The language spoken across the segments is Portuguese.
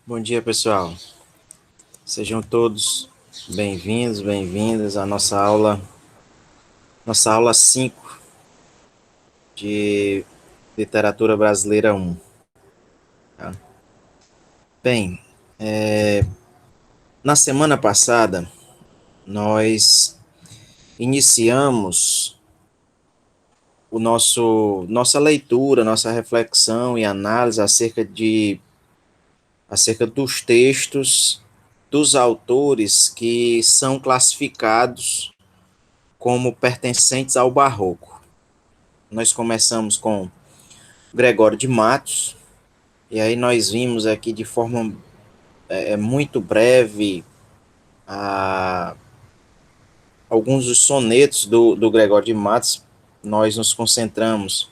Bom dia, pessoal. Sejam todos bem-vindos, bem-vindas à nossa aula 5 de Literatura Brasileira 1. Tá? Bem, na semana passada, nós iniciamos nossa leitura, nossa reflexão e análise acerca dos textos dos autores que são classificados como pertencentes ao Barroco. Nós começamos com Gregório de Matos, e aí nós vimos aqui de forma muito breve a, alguns dos sonetos do Gregório de Matos. Nós nos concentramos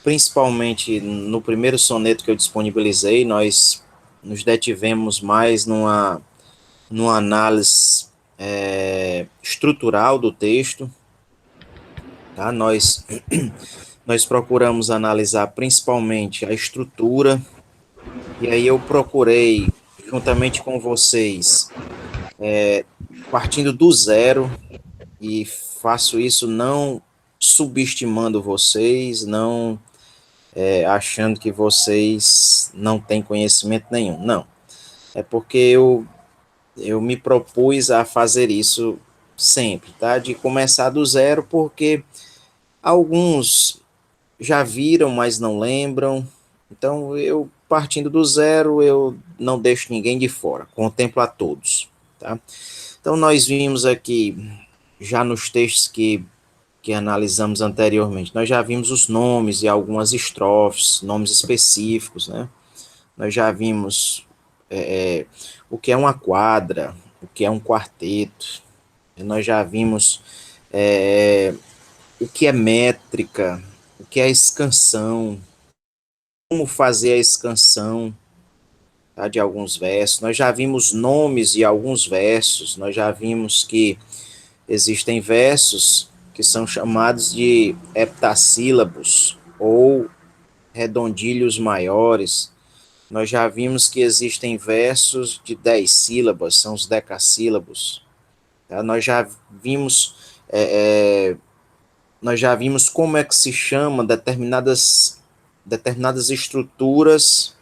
principalmente no primeiro soneto que eu disponibilizei. Nós nos detivemos mais numa análise estrutural do texto. Tá? Nós procuramos analisar principalmente a estrutura, e aí eu procurei, juntamente com vocês, partindo do zero, e faço isso não subestimando vocês, não achando que vocês não têm conhecimento nenhum, não. É porque eu me propus a fazer isso sempre, tá? De começar do zero, porque alguns já viram, mas não lembram. Então, eu partindo do zero, eu não deixo ninguém de fora, contemplo a todos, tá? Então, nós vimos aqui, já nos textos que analisamos anteriormente, nós já vimos os nomes e algumas estrofes, nomes específicos, né? Nós já vimos o que é uma quadra, o que é um quarteto, nós já vimos o que é métrica, o que é escansão, como fazer a escansão, tá, de alguns versos. Nós já vimos nomes de alguns versos, nós já vimos que existem versos que são chamados de heptassílabos ou redondilhos maiores. Nós já vimos que existem versos de 10 sílabas, são os decassílabos. Tá? Nós já vimos como é que se chama determinadas estruturas,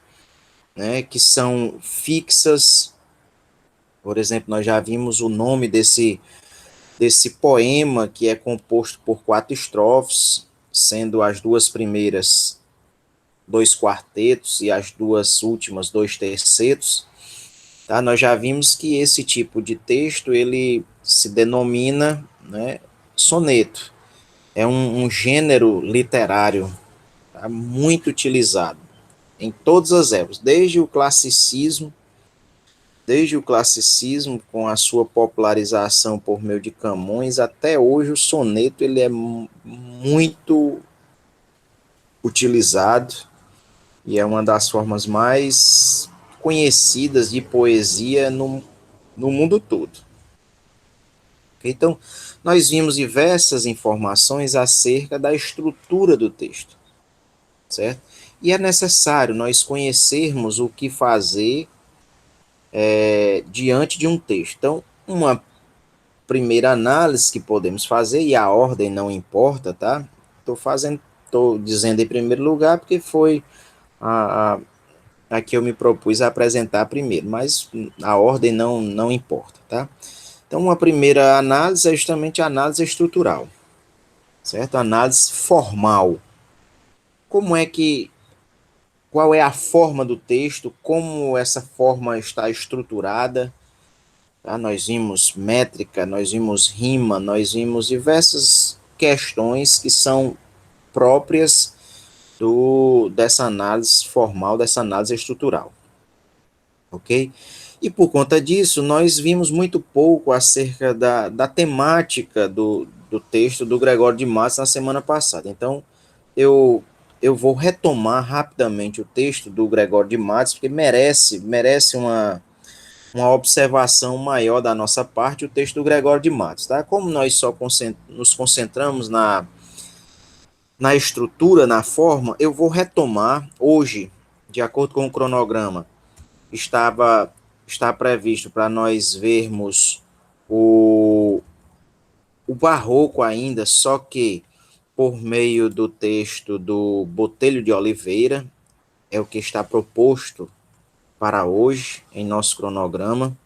né, que são fixas. Por exemplo, nós já vimos o nome desse poema, que é composto por 4 estrofes, sendo as duas primeiras 2 quartetos e as duas últimas 2 tercetos. Tá? Nós já vimos que esse tipo de texto ele se denomina, né, soneto. É um gênero literário, tá, muito utilizado em todas as épocas, desde o classicismo com a sua popularização por meio de Camões, até hoje o soneto ele é muito utilizado e é uma das formas mais conhecidas de poesia no mundo todo. Então, nós vimos diversas informações acerca da estrutura do texto, certo? E é necessário nós conhecermos o que fazer diante de um texto. Então, uma primeira análise que podemos fazer, e a ordem não importa, tá? Estou dizendo em primeiro lugar porque foi a que eu me propus a apresentar primeiro, mas a ordem não importa, tá? Então, uma primeira análise é justamente a análise estrutural, certo? A análise formal. Como é que, qual é a forma do texto, como essa forma está estruturada, tá? Nós vimos métrica, nós vimos rima, nós vimos diversas questões que são próprias dessa análise formal, dessa análise estrutural, ok? E por conta disso, nós vimos muito pouco acerca da temática do texto do Gregório de Matos na semana passada. Então, eu vou retomar rapidamente o texto do Gregório de Matos, porque merece uma observação maior da nossa parte, o texto do Gregório de Matos. Tá? Como nós só nos concentramos na estrutura, na forma, eu vou retomar hoje, de acordo com o cronograma, está previsto para nós vermos o, o barroco ainda, só que por meio do texto do Botelho de Oliveira, é o que está proposto para hoje em nosso cronograma.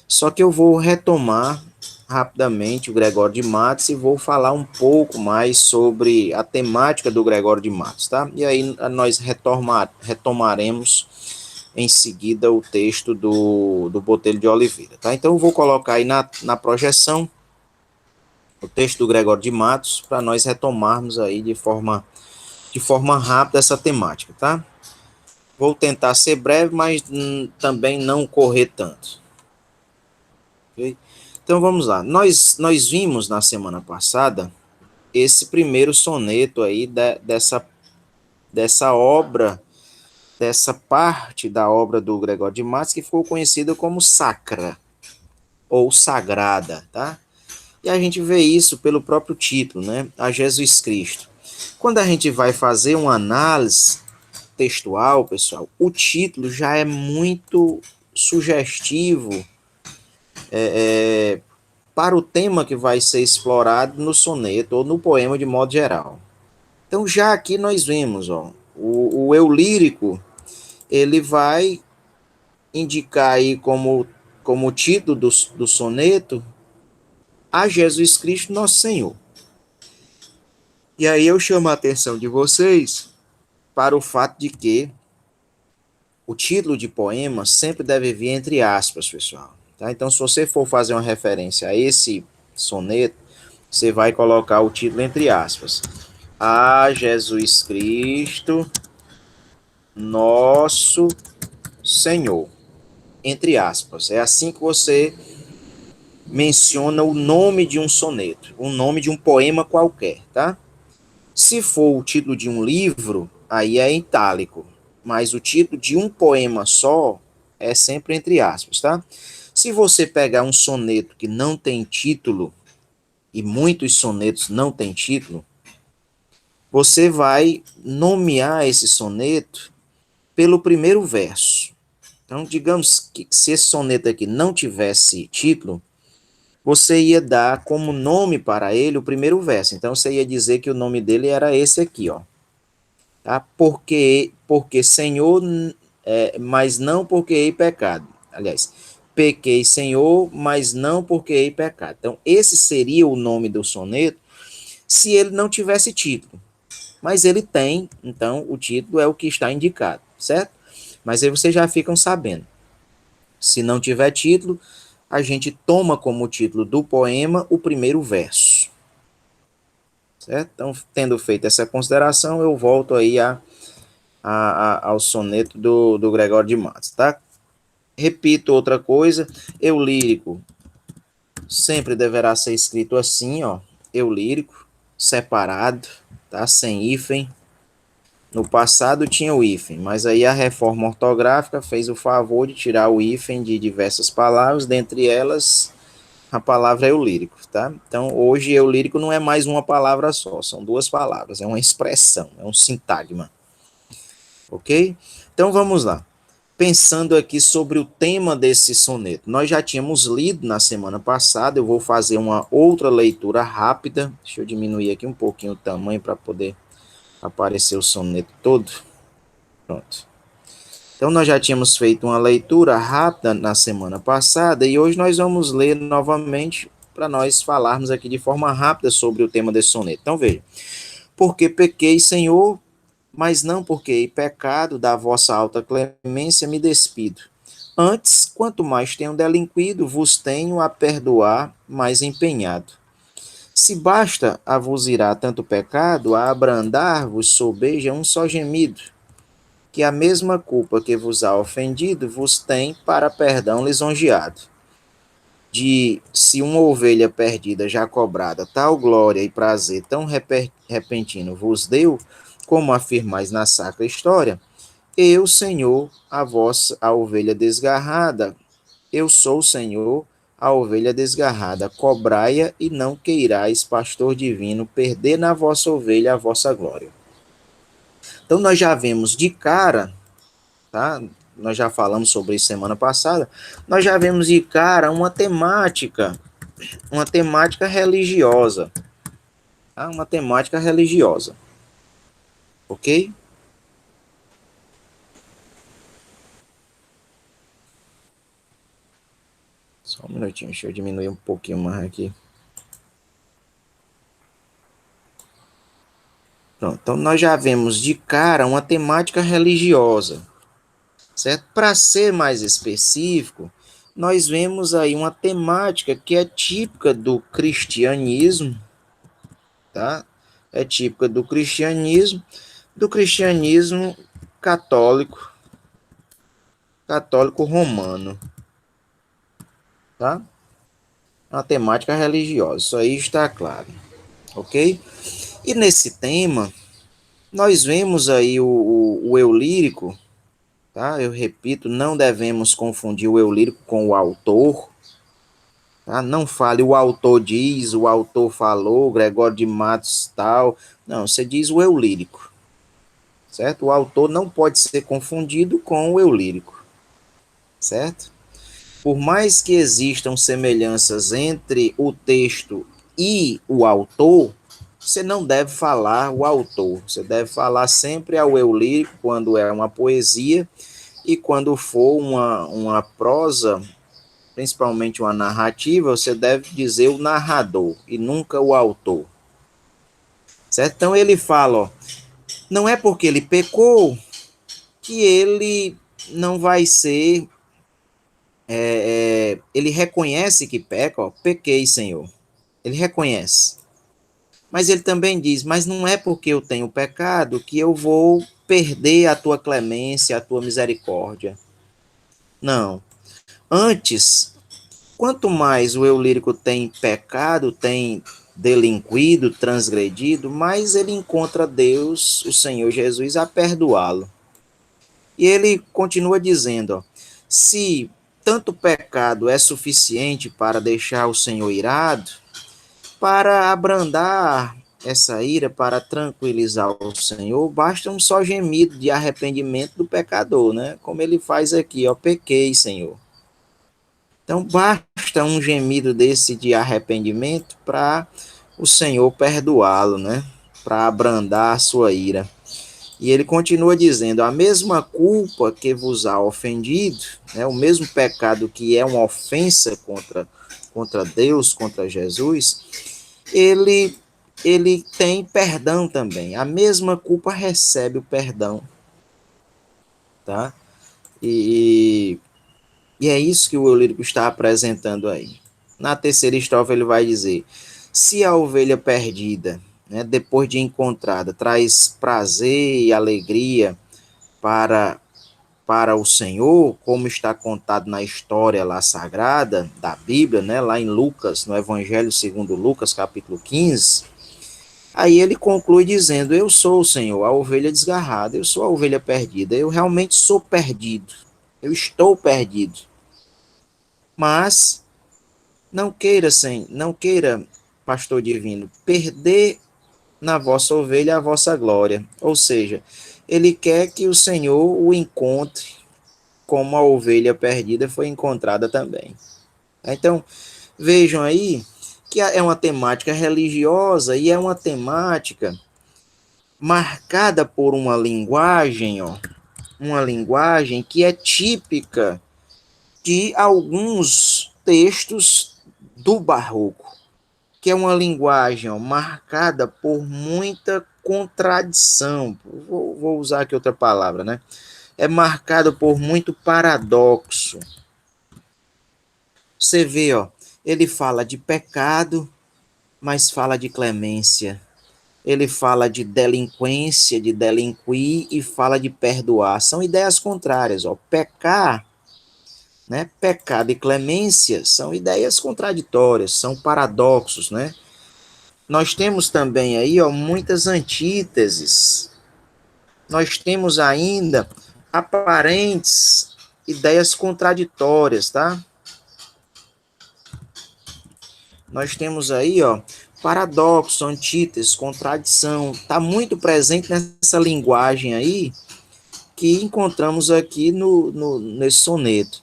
Só que eu vou retomar rapidamente o Gregório de Matos e vou falar um pouco mais sobre a temática do Gregório de Matos, tá? E aí nós retomaremos em seguida o texto do Botelho de Oliveira, tá? Então eu vou colocar aí na projeção o texto do Gregório de Matos para nós retomarmos aí de forma rápida essa temática, tá? Vou tentar ser breve, mas também não correr tanto. Okay? Então vamos lá. Nós vimos na semana passada esse primeiro soneto aí dessa obra, dessa parte da obra do Gregório de Matos que ficou conhecida como sacra ou sagrada, tá? E a gente vê isso pelo próprio título, né? A Jesus Cristo. Quando a gente vai fazer uma análise textual, pessoal, o título já é muito sugestivo para o tema que vai ser explorado no soneto ou no poema de modo geral. Então, já aqui nós vemos, ó, o eu lírico, ele vai indicar aí como título do soneto a Jesus Cristo, nosso Senhor. E aí eu chamo a atenção de vocês para o fato de que o título de poema sempre deve vir entre aspas, pessoal. Tá? Então, se você for fazer uma referência a esse soneto, você vai colocar o título entre aspas. A Jesus Cristo, nosso Senhor. Entre aspas. É assim que você menciona o nome de um soneto, o nome de um poema qualquer, tá? Se for o título de um livro, aí é em itálico, mas o título de um poema só é sempre entre aspas, tá? Se você pegar um soneto que não tem título, e muitos sonetos não têm título, você vai nomear esse soneto pelo primeiro verso. Então, digamos que se esse soneto aqui não tivesse título, você ia dar como nome para ele o primeiro verso. Então, você ia dizer que o nome dele era esse aqui, ó. Tá? Porque Senhor, mas não porque hei pecado. Aliás, pequei, Senhor, mas não porque hei pecado. Então, esse seria o nome do soneto se ele não tivesse título. Mas ele tem, então o título é o que está indicado, certo? Mas aí vocês já ficam sabendo. Se não tiver título, a gente toma como título do poema o primeiro verso. Certo? Então, tendo feito essa consideração, eu volto aí ao soneto do Gregório de Matos, tá? Repito outra coisa, eu lírico sempre deverá ser escrito assim, ó, eu lírico, separado, tá? Sem hífen. No passado tinha o hífen, mas aí a reforma ortográfica fez o favor de tirar o hífen de diversas palavras, dentre elas a palavra eulírico, tá? Então hoje eulírico não é mais uma palavra só, são duas palavras, é uma expressão, é um sintagma, ok? Então vamos lá. Pensando aqui sobre o tema desse soneto, nós já tínhamos lido na semana passada, eu vou fazer uma outra leitura rápida, deixa eu diminuir aqui um pouquinho o tamanho para poder aparecer o soneto todo. Pronto. Então, nós já tínhamos feito uma leitura rápida na semana passada e hoje nós vamos ler novamente para nós falarmos aqui de forma rápida sobre o tema desse soneto. Então, veja. Porque pequei, Senhor, mas não porque hei pecado, da vossa alta clemência me despido. Antes, quanto mais tenho delinquido, vos tenho a perdoar mais empenhado. Se basta a vos irá tanto pecado, a abrandar-vos sobeja um só gemido, que a mesma culpa que vos há ofendido vos tem para perdão lisonjeado. De se uma ovelha perdida já cobrada tal glória e prazer tão repentino vos deu, como afirmais na sacra história, eu, Senhor, a ovelha desgarrada, eu sou o Senhor, a ovelha desgarrada, cobrai-a e não queirais, pastor divino, perder na vossa ovelha a vossa glória. Então nós já vemos de cara, tá? nós já falamos sobre isso semana passada, nós já vemos de cara uma temática religiosa, tá? Uma temática religiosa, ok? Só um minutinho, deixa eu diminuir um pouquinho mais aqui. Pronto, então nós já vemos de cara uma temática religiosa, certo? Para ser mais específico, nós vemos aí uma temática que é típica do cristianismo, tá? É típica do cristianismo católico, católico romano, tá? Uma temática religiosa, isso aí está claro, ok? E nesse tema, nós vemos aí o eu lírico, tá? Eu repito, não devemos confundir o eu lírico com o autor, tá? Não fale o autor diz, o autor falou, Gregório de Matos tal. Não, você diz o eu lírico, certo? O autor não pode ser confundido com o eu lírico, certo? Por mais que existam semelhanças entre o texto e o autor, você não deve falar o autor, você deve falar sempre ao eu lírico quando é uma poesia e quando for uma prosa, principalmente uma narrativa, você deve dizer o narrador e nunca o autor. Certo? Então ele fala, ó, não é porque ele pecou que ele não vai ser. Ele reconhece que peca, ó, pequei, Senhor. Ele reconhece. Mas ele também diz, mas não é porque eu tenho pecado que eu vou perder a tua clemência, a tua misericórdia. Não. Antes, quanto mais o eu lírico tem pecado, tem delinquido, transgredido, mais ele encontra Deus, o Senhor Jesus, a perdoá-lo. E ele continua dizendo, ó, se tanto pecado é suficiente para deixar o Senhor irado, para abrandar essa ira, para tranquilizar o Senhor, basta um só gemido de arrependimento do pecador, né? Como ele faz aqui, ó, pequei, Senhor. Então basta um gemido desse de arrependimento para o Senhor perdoá-lo, né? Para abrandar a sua ira. E ele continua dizendo: a mesma culpa que vos há ofendido, né, o mesmo pecado que é uma ofensa contra Deus, contra Jesus, ele, ele tem perdão também. A mesma culpa recebe o perdão. Tá? E, e é isso que o eu lírico está apresentando aí. Na terceira estrofe ele vai dizer: se a ovelha perdida, né, depois de encontrada, traz prazer e alegria para para o Senhor, como está contado na história lá sagrada da Bíblia, né, lá em Lucas, no Evangelho segundo Lucas, capítulo 15, aí ele conclui dizendo: eu sou o Senhor, a ovelha desgarrada, eu sou a ovelha perdida, eu realmente sou perdido, eu estou perdido. Mas não queira, pastor divino, perder na vossa ovelha a vossa glória. Ou seja, ele quer que o Senhor o encontre como a ovelha perdida foi encontrada também. Então, vejam aí que é uma temática religiosa e é uma temática marcada por uma linguagem, ó, uma linguagem que é típica de alguns textos do Barroco, que é uma linguagem, ó, marcada por muita contradição. Vou usar aqui outra palavra, né? É marcado por muito paradoxo. Você vê, ó, ele fala de pecado, mas fala de clemência. Ele fala de delinquência, de delinquir e fala de perdoar. São ideias contrárias, ó. Pecar, né? Pecado e clemência são ideias contraditórias, são paradoxos, né? Nós temos também aí, ó, muitas antíteses. Nós temos ainda aparentes ideias contraditórias, tá? Nós temos aí, ó, paradoxo, antítese, contradição, está muito presente nessa linguagem aí, que encontramos aqui nesse soneto.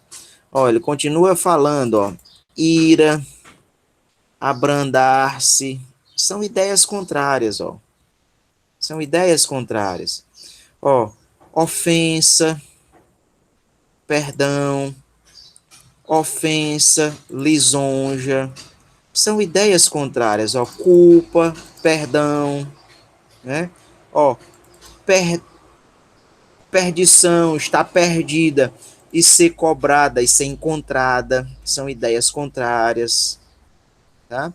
Ó, ele continua falando, ó, ira, abrandar-se, são ideias contrárias, ó. São ideias contrárias. Ó, ofensa, perdão, ofensa, lisonja, são ideias contrárias, ó, culpa, perdão, né? Ó, per perdição, está perdida, e ser cobrada e ser encontrada, são ideias contrárias, tá?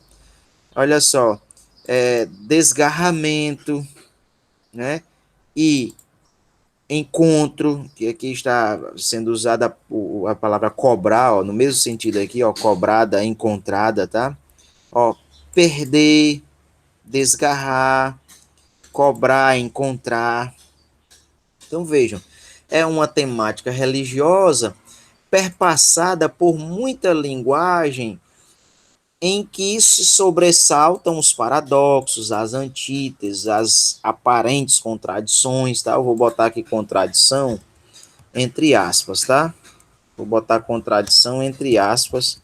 Olha só, desgarramento, né? E encontro, que aqui está sendo usada a palavra cobrar, ó, no mesmo sentido aqui, ó, cobrada, encontrada, tá? Ó, perder, desgarrar, cobrar, encontrar. Então vejam, é uma temática religiosa perpassada por muita linguagem em que se sobressaltam os paradoxos, as antíteses, as aparentes contradições, tá? Eu vou botar aqui contradição entre aspas, tá? Vou botar contradição entre aspas,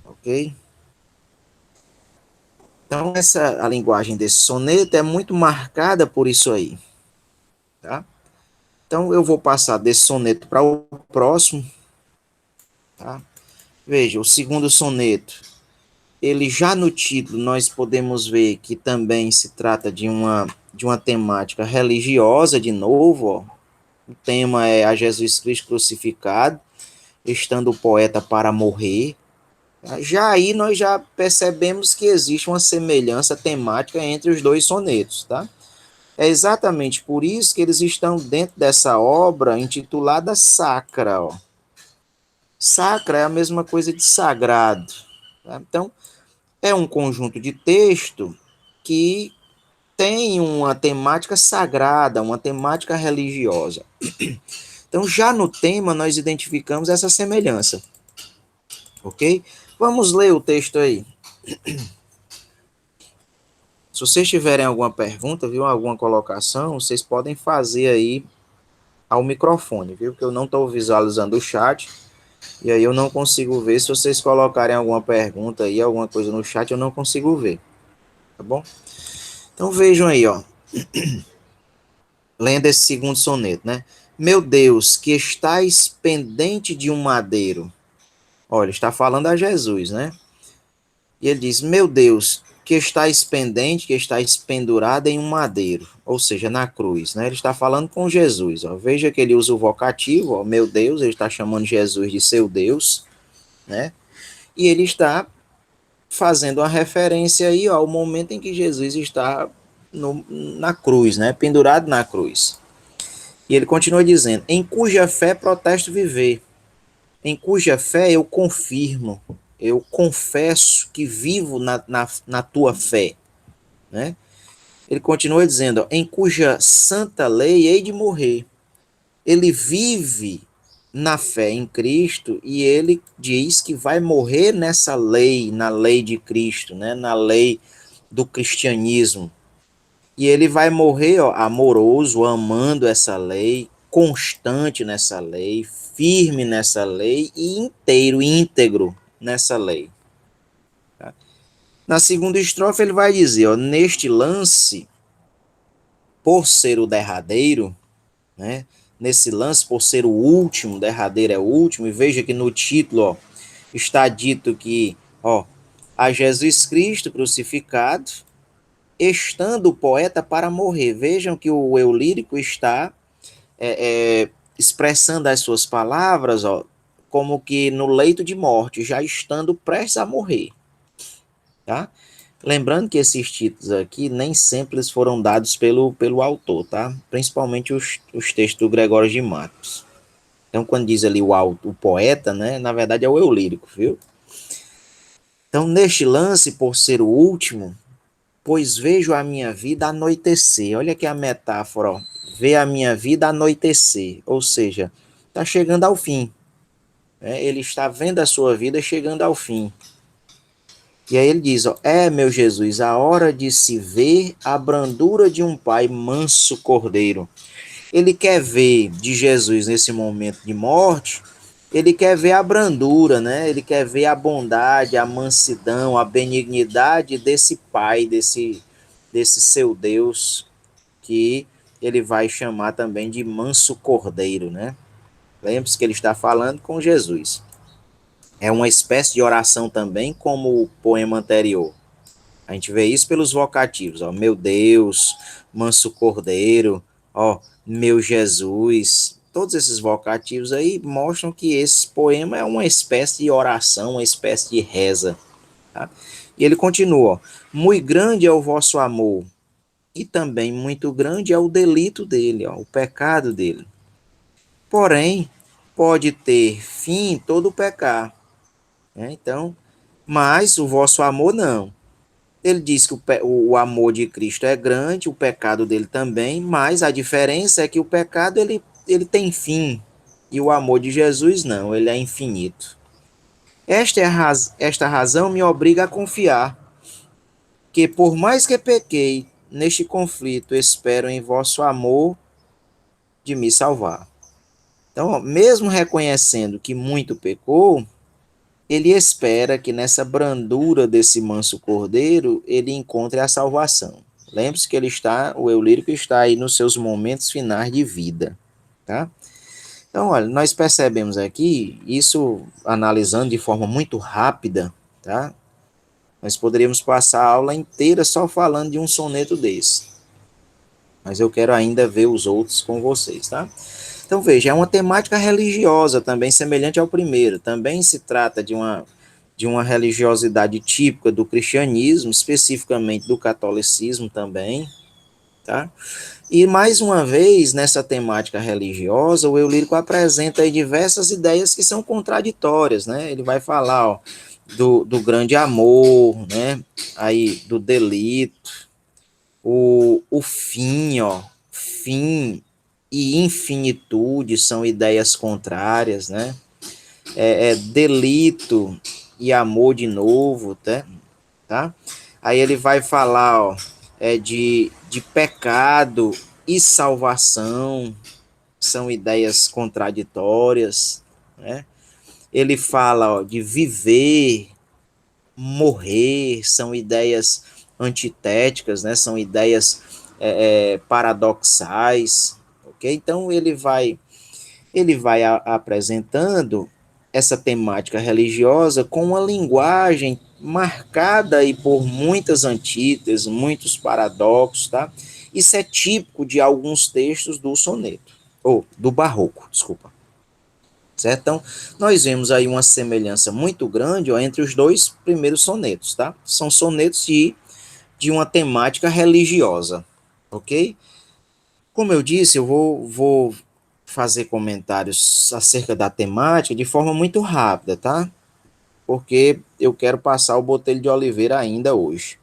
ok? Então, a linguagem desse soneto é muito marcada por isso aí, tá? Então, eu vou passar desse soneto para o próximo, tá? Veja, o segundo soneto, ele já no título nós podemos ver que também se trata de uma temática religiosa, de novo, ó. O tema é a Jesus Cristo crucificado, estando o poeta para morrer. Já aí nós já percebemos que existe uma semelhança temática entre os dois sonetos, tá? É exatamente por isso que eles estão dentro dessa obra intitulada Sacra, ó. Sacra é a mesma coisa de sagrado, tá? Então, é um conjunto de texto que tem uma temática sagrada, uma temática religiosa. Então, já no tema, nós identificamos essa semelhança, ok? Vamos ler o texto aí. Se vocês tiverem alguma pergunta, viu, alguma colocação, vocês podem fazer aí ao microfone, viu? Porque eu não estou visualizando o chat e aí eu não consigo ver. Se vocês colocarem alguma pergunta aí, alguma coisa no chat, eu não consigo ver, tá bom? Então vejam aí, ó. Lendo esse segundo soneto, né? Meu Deus, que estais pendente de um madeiro. Olha, está falando a Jesus, né? E ele diz: Meu Deus, que estáis pendente, que estáis pendurado em um madeiro, ou seja, na cruz, né? Ele está falando com Jesus, ó. Veja que ele usa o vocativo, ó, meu Deus, ele está chamando Jesus de seu Deus, né? E ele está fazendo uma referência aí, ó, ao momento em que Jesus está na cruz, né? Pendurado na cruz. E ele continua dizendo: Em cuja fé protesto viver, em cuja fé eu confirmo, eu confesso que vivo na tua fé, né? Ele continua dizendo, ó, em cuja santa lei hei de morrer. Ele vive na fé em Cristo e ele diz que vai morrer nessa lei, na lei de Cristo, né? Na lei do cristianismo. E ele vai morrer, ó, amoroso, amando essa lei, constante nessa lei, firme nessa lei e inteiro, íntegro nessa lei. Tá? Na segunda estrofe ele vai dizer, ó, neste lance, por ser o derradeiro, né? Nesse lance, por ser o último, derradeiro é o último, e veja que no título, ó, está dito que, ó, a Jesus Cristo crucificado, estando o poeta para morrer. Vejam que o eu lírico está expressando as suas palavras, ó, como que no leito de morte, já estando prestes a morrer, tá? Lembrando que esses títulos aqui nem sempre eles foram dados pelo autor, tá? Principalmente os textos do Gregório de Matos. Então, quando diz ali o poeta, né, na verdade é o eu lírico, viu? Então, neste lance, por ser o último, pois vejo a minha vida anoitecer. Olha aqui a metáfora, ó. Ver a minha vida anoitecer, ou seja, está chegando ao fim. Né? Ele está vendo a sua vida chegando ao fim. E aí ele diz, ó, meu Jesus, a hora de se ver a brandura de um pai manso cordeiro. Ele quer ver de Jesus nesse momento de morte, ele quer ver a brandura, né? Ele quer ver a bondade, a mansidão, a benignidade desse Pai, desse seu Deus, que ele vai chamar também de manso cordeiro, né? Lembre-se que ele está falando com Jesus. É uma espécie de oração também, como o poema anterior. A gente vê isso pelos vocativos, ó, meu Deus, manso cordeiro, ó, meu Jesus. Todos esses vocativos aí mostram que esse poema é uma espécie de oração, uma espécie de reza. Tá? E ele continua, ó, muito grande é o vosso amor, e também muito grande é o delito dele, ó, o pecado dele. Porém, pode ter fim todo o pecar. Né? Então, mas o vosso amor não. Ele diz que o amor de Cristo é grande, o pecado dele também, mas a diferença é que o pecado ele tem fim e o amor de Jesus não, ele é infinito. Esta razão me obriga a confiar que, por mais que pequei neste conflito, espero em vosso amor de me salvar. Então, mesmo reconhecendo que muito pecou, ele espera que nessa brandura desse manso cordeiro ele encontre a salvação. Lembre-se que o eu lírico está aí nos seus momentos finais de vida, tá? Então, olha, nós percebemos aqui, isso analisando de forma muito rápida, tá? Nós poderíamos passar a aula inteira só falando de um soneto desse, mas eu quero ainda ver os outros com vocês, tá? Então, veja, é uma temática religiosa também semelhante ao primeiro. Também se trata de uma religiosidade típica do cristianismo, especificamente do catolicismo também, tá? E mais uma vez, nessa temática religiosa, o eu lírico apresenta aí diversas ideias que são contraditórias, né? Ele vai falar, ó, do grande amor, né? Aí do delito, o fim, ó, fim e infinitude são ideias contrárias, né? Delito e amor de novo, tá? Aí ele vai falar, ó, de pecado e salvação, são ideias contraditórias, né? Ele fala, ó, de viver, morrer, são ideias antitéticas, né? São ideias paradoxais, ok? Então ele vai apresentando essa temática religiosa com uma linguagem marcada aí por muitas antíteses, muitos paradoxos, tá? Isso é típico de alguns textos do soneto, ou do barroco, desculpa. Certo? Então, nós vemos aí uma semelhança muito grande, ó, entre os dois primeiros sonetos, tá? São sonetos de uma temática religiosa, ok? Como eu disse, eu vou fazer comentários acerca da temática de forma muito rápida, tá? Porque eu quero passar o Botelho de Oliveira ainda hoje.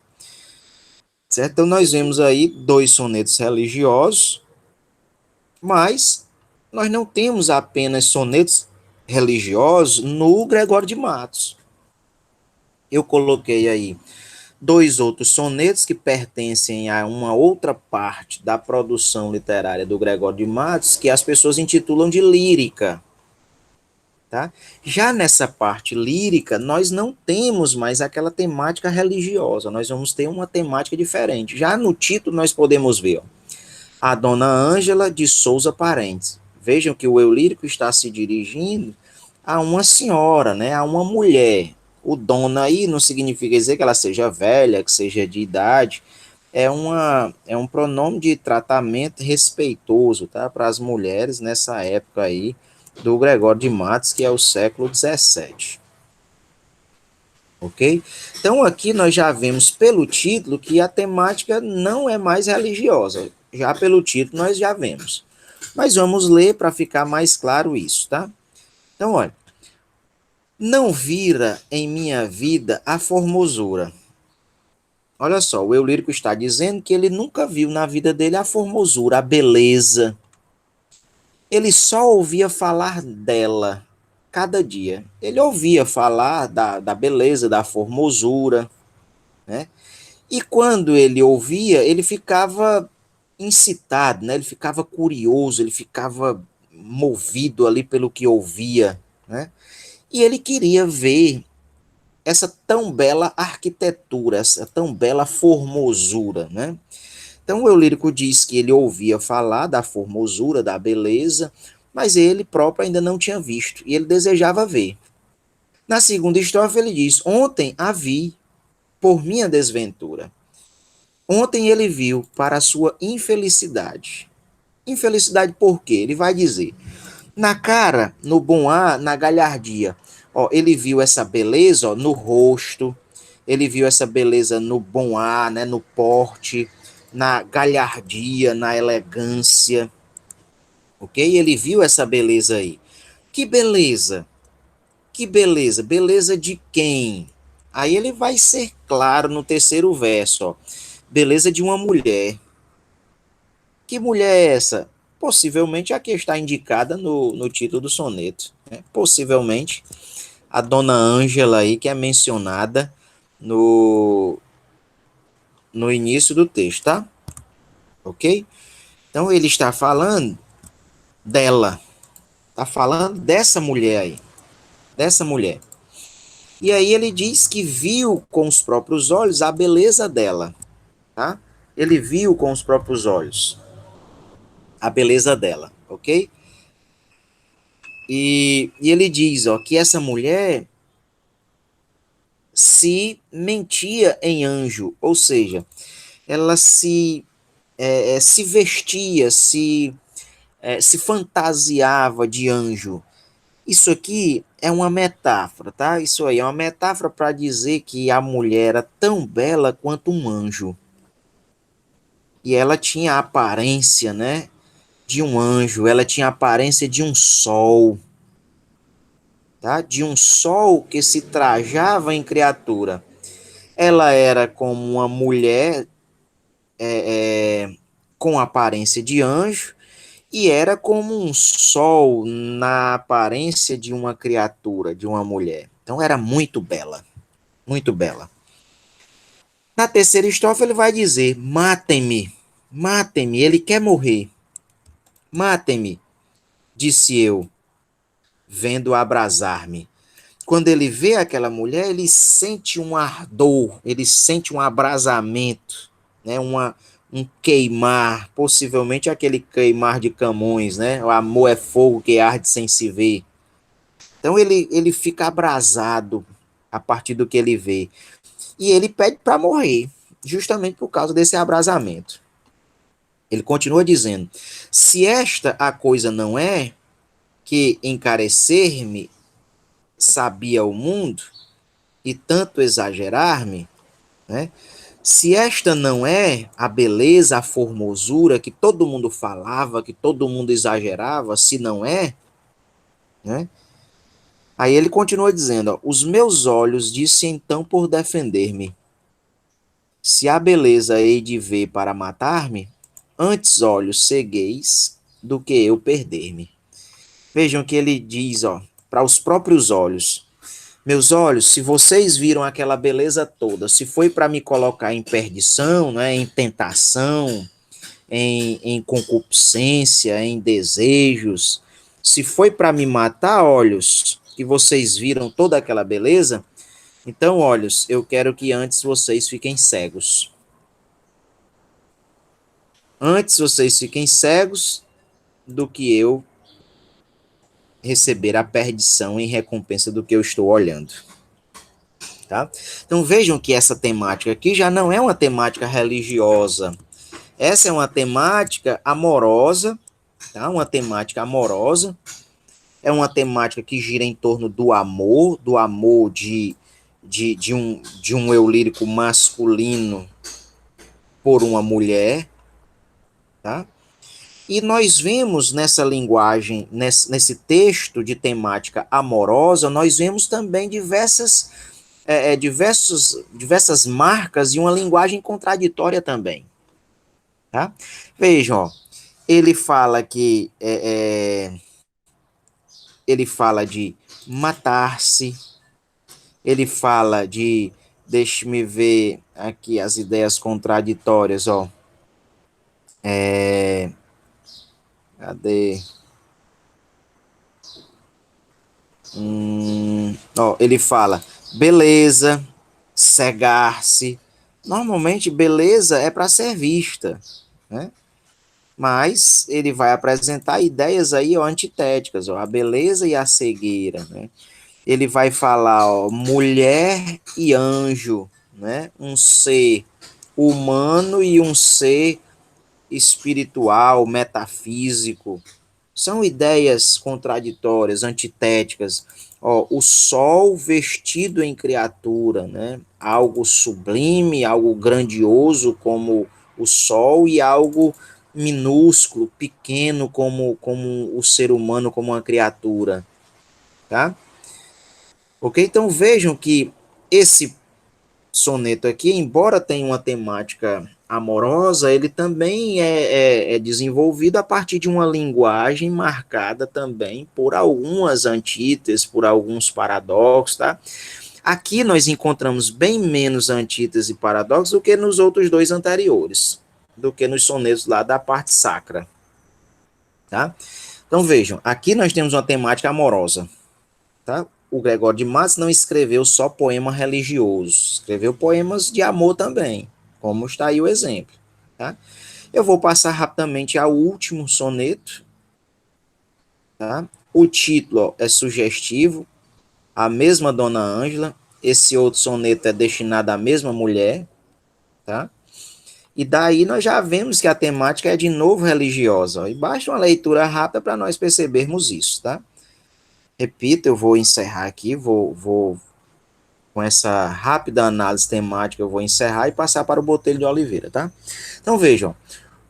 Certo? Então, nós vemos aí dois sonetos religiosos, mas nós não temos apenas sonetos religiosos no Gregório de Matos. Eu coloquei aí dois outros sonetos que pertencem a uma outra parte da produção literária do Gregório de Matos, que as pessoas intitulam de lírica. Tá? Já nessa parte lírica, nós não temos mais aquela temática religiosa, nós vamos ter uma temática diferente. Já no título nós podemos ver, ó, a Dona Ângela de Souza Parentes. Vejam que o eu lírico está se dirigindo a uma senhora, né, a uma mulher. O dona aí não significa dizer que ela seja velha, que seja de idade. É um pronome de tratamento respeitoso, tá, para as mulheres nessa época aí do Gregório de Matos, que é o século XVII. Ok? Então aqui nós já vemos pelo título que a temática não é mais religiosa. Já pelo título nós já vemos. Mas vamos ler para ficar mais claro isso, tá? Então, olha. Não vira em minha vida a formosura. Olha só, o eu lírico está dizendo que ele nunca viu na vida dele a formosura, a beleza. Ele só ouvia falar dela cada dia. Ele ouvia falar da beleza, da formosura, né? E quando ele ouvia, ele ficava incitado, né? Ele ficava curioso, ele ficava movido ali pelo que ouvia, né? E ele queria ver essa tão bela arquitetura, essa tão bela formosura, né? Então o eu lírico diz que ele ouvia falar da formosura, da beleza, mas ele próprio ainda não tinha visto, e ele desejava ver. Na segunda estrofe ele diz: Ontem a vi por minha desventura. Ontem ele viu para a sua infelicidade. Infelicidade por quê? Ele vai dizer: na cara, no bom ar, na galhardia. Ó, ele viu essa beleza, ó, no rosto, ele viu essa beleza no bom ar, né, no porte, na galhardia, na elegância, ok? Ele viu essa beleza aí. Que beleza? Que beleza? Beleza de quem? Aí ele vai ser claro no terceiro verso, ó. Beleza de uma mulher. Que mulher é essa? Possivelmente a que está indicada no título do soneto, né? Possivelmente a dona Ângela aí, que é mencionada no, no início do texto, tá? Ok? Então ele está falando dela, está falando dessa mulher aí, dessa mulher. E aí ele diz que viu com os próprios olhos a beleza dela, tá? Ele viu com os próprios olhos a beleza dela, ok? E ele diz, ó, que essa mulher se mentia em anjo, ou seja, ela se vestia, se fantasiava de anjo. Isso aqui é uma metáfora, tá? Isso aí é uma metáfora para dizer que a mulher era tão bela quanto um anjo. E ela tinha a aparência, né, de um anjo, ela tinha a aparência de um sol, tá? De um sol que se trajava em criatura. Ela era como uma mulher com aparência de anjo e era como um sol na aparência de uma criatura, de uma mulher. Então era muito bela, muito bela. Na terceira estrofe ele vai dizer: matem-me, matem-me, ele quer morrer. Matem-me, disse eu, vendo abrasar-me. Quando ele vê aquela mulher, ele sente um ardor, ele sente um abrasamento, né? Um queimar, possivelmente aquele queimar de Camões, né? O amor é fogo que arde sem se ver. Então ele fica abrasado a partir do que ele vê. E ele pede para morrer, justamente por causa desse abrasamento. Ele continua dizendo: se esta a coisa não é, que encarecer-me sabia o mundo, e tanto exagerar-me, né? Se esta não é a beleza, a formosura que todo mundo falava, que todo mundo exagerava, se não é, né? Aí ele continua dizendo, ó, os meus olhos disse então por defender-me. Se a beleza hei de ver para matar-me, antes olhos cegueis do que eu perder-me. Vejam que ele diz, ó, para os próprios olhos. Meus olhos, se vocês viram aquela beleza toda, se foi para me colocar em perdição, né, em tentação, em concupiscência, em desejos, se foi para me matar, olhos, que vocês viram toda aquela beleza, então, olhos, eu quero que antes vocês fiquem cegos. Antes vocês fiquem cegos do que eu receber a perdição em recompensa do que eu estou olhando. Tá? Então vejam que essa temática aqui já não é uma temática religiosa. Essa é uma temática amorosa, tá? Uma temática amorosa. É uma temática que gira em torno do amor de um eu lírico masculino por uma mulher, tá? E nós vemos nessa linguagem, nesse texto de temática amorosa, nós vemos também diversas marcas e uma linguagem contraditória também. Tá? Vejam, ó, ele fala que ele fala de matar-se, ele fala de, deixe-me ver aqui as ideias contraditórias, ó. Cadê? Ó, ele fala, beleza, cegar-se. Normalmente, beleza é para ser vista, né? Mas ele vai apresentar ideias aí, ó, antitéticas, ó, a beleza e a cegueira, né? Ele vai falar, ó, mulher e anjo, né? Um ser humano e um ser espiritual, metafísico. São ideias contraditórias, antitéticas. Ó, o sol vestido em criatura, né? Algo sublime, algo grandioso como o sol e algo minúsculo, pequeno como o ser humano, como uma criatura, tá? Ok? Então vejam que esse soneto aqui, embora tenha uma temática amorosa, ele também é desenvolvido a partir de uma linguagem marcada também por algumas antíteses, por alguns paradoxos, tá? Aqui nós encontramos bem menos antíteses e paradoxos do que nos outros dois anteriores, do que nos sonetos lá da parte sacra, tá? Então vejam, aqui nós temos uma temática amorosa, tá? O Gregório de Matos não escreveu só poema religioso, escreveu poemas de amor também, como está aí o exemplo, tá? Eu vou passar rapidamente ao último soneto, tá? O título é sugestivo, a mesma Dona Ângela, esse outro soneto é destinado à mesma mulher, tá? E daí nós já vemos que a temática é de novo religiosa, e basta uma leitura rápida para nós percebermos isso, tá? Repito, eu vou encerrar aqui, vou com essa rápida análise temática, eu vou encerrar e passar para o Botelho de Oliveira, tá? Então vejam,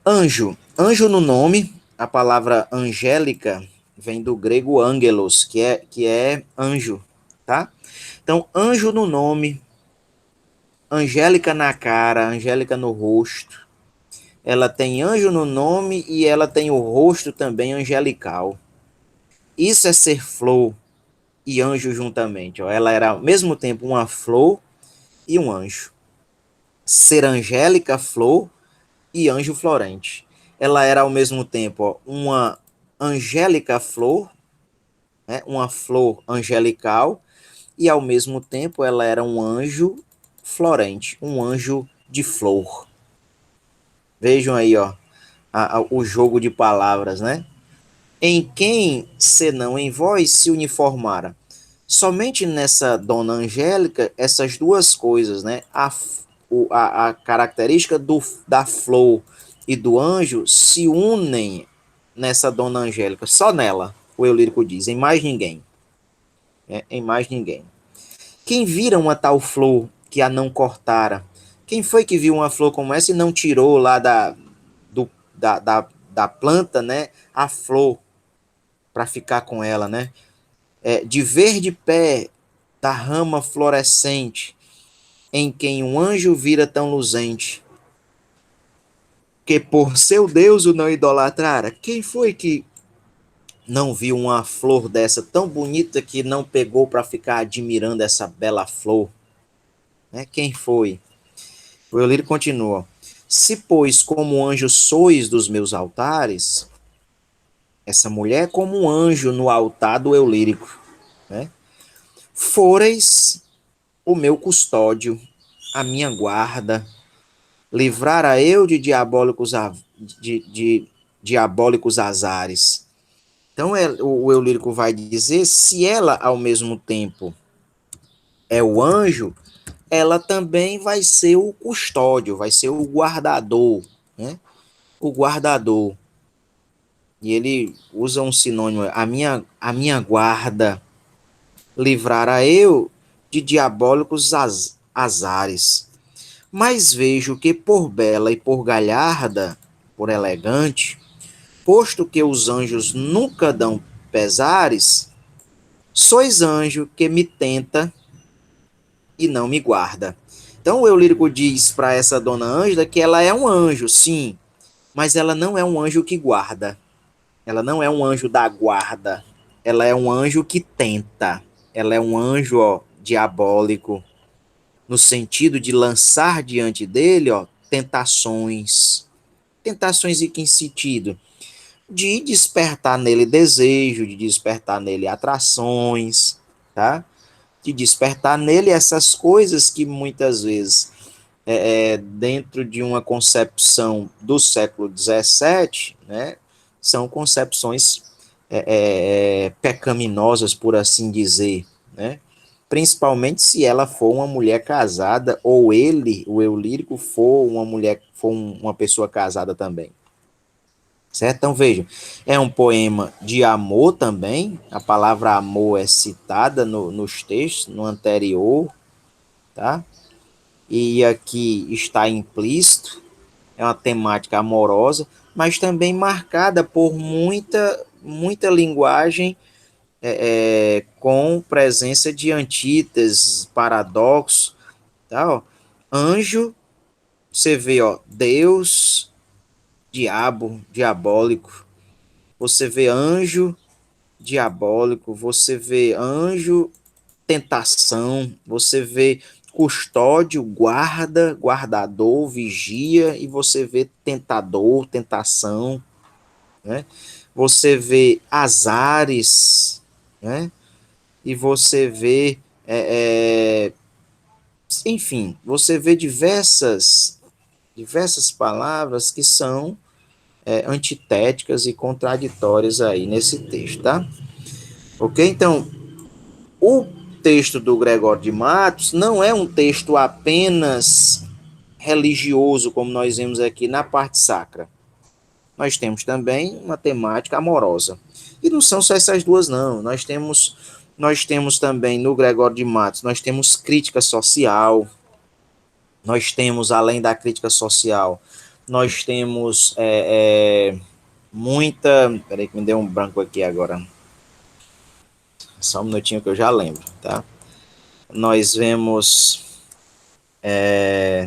anjo, anjo no nome, a palavra angélica vem do grego angelos, que é anjo, tá? Então, anjo no nome, angélica na cara, angélica no rosto. Ela tem anjo no nome e ela tem o rosto também angelical. Isso é ser flor e anjo juntamente. Ó. Ela era ao mesmo tempo uma flor e um anjo. Ser angélica, flor e anjo florente. Ela era ao mesmo tempo, ó, uma angélica flor, né, uma flor angelical, e ao mesmo tempo ela era um anjo florente, um anjo de flor. Vejam aí, ó, o jogo de palavras, né? Em quem, senão em vós, se uniformara? Somente nessa dona Angélica, essas duas coisas, né? A característica da flor e do anjo se unem nessa dona Angélica, só nela, o eu lírico diz, em mais ninguém. Em mais ninguém. Quem vira uma tal flor que a não cortara? Quem foi que viu uma flor como essa e não tirou lá do, da planta, né, a flor para ficar com ela, né? De verde pé da rama florescente, em quem um anjo vira tão luzente, que por seu Deus o não idolatrara. Quem foi que não viu uma flor dessa tão bonita que não pegou para ficar admirando essa bela flor? Né? Quem foi? O Eulírio continua. Se, pois, como anjo sois dos meus altares, essa mulher é como um anjo no altar do Eulírico, né? Foreis o meu custódio, a minha guarda, livrara eu de diabólicos azares. Então o eu lírico vai dizer, se ela ao mesmo tempo é o anjo, ela também vai ser o custódio, vai ser o guardador, né? O guardador. E ele usa um sinônimo, a minha guarda, livrara eu de diabólicos azares. Mas vejo que por bela e por galharda, por elegante, posto que os anjos nunca dão pesares, sois anjo que me tenta e não me guarda. Então o eu lírico diz para essa dona Ângela que ela é um anjo, sim, mas ela não é um anjo que guarda. Ela não é um anjo da guarda. Ela é um anjo que tenta. Ela é um anjo, ó, diabólico, no sentido de lançar diante dele, ó, tentações, Tentações em que sentido? De despertar nele desejo, de despertar nele atrações, tá? De despertar nele essas coisas que muitas vezes, dentro de uma concepção do século XVII, né, são concepções pecaminosas, por assim dizer, né? Principalmente se ela for uma mulher casada, ou ele, o eu lírico, for uma mulher, for uma pessoa casada também. Certo? Então vejam, é um poema de amor também, a palavra amor é citada nos textos, no anterior, tá? E aqui está implícito, é uma temática amorosa, mas também marcada por muita linguagem com presença de antíteses, paradoxos, tá? Ó. Anjo, você vê, ó, Deus, diabo, diabólico. Você vê anjo, diabólico. Você vê anjo, tentação. Você vê custódio, guarda, guardador, vigia. E você vê tentador, tentação, né? Você vê azares, né? E você vê, enfim, você vê diversas palavras que são antitéticas e contraditórias aí nesse texto, tá? Ok? Então, o texto do Gregório de Matos não é um texto apenas religioso, como nós vemos aqui na parte sacra. Nós temos também uma temática amorosa. E não são só essas duas, não. Nós temos também no Gregório de Matos, nós temos crítica social, nós temos, além da crítica social, nós temos muita. Peraí, que me deu um branco aqui agora. Só um minutinho que eu já lembro, tá? Nós vemos. Eita,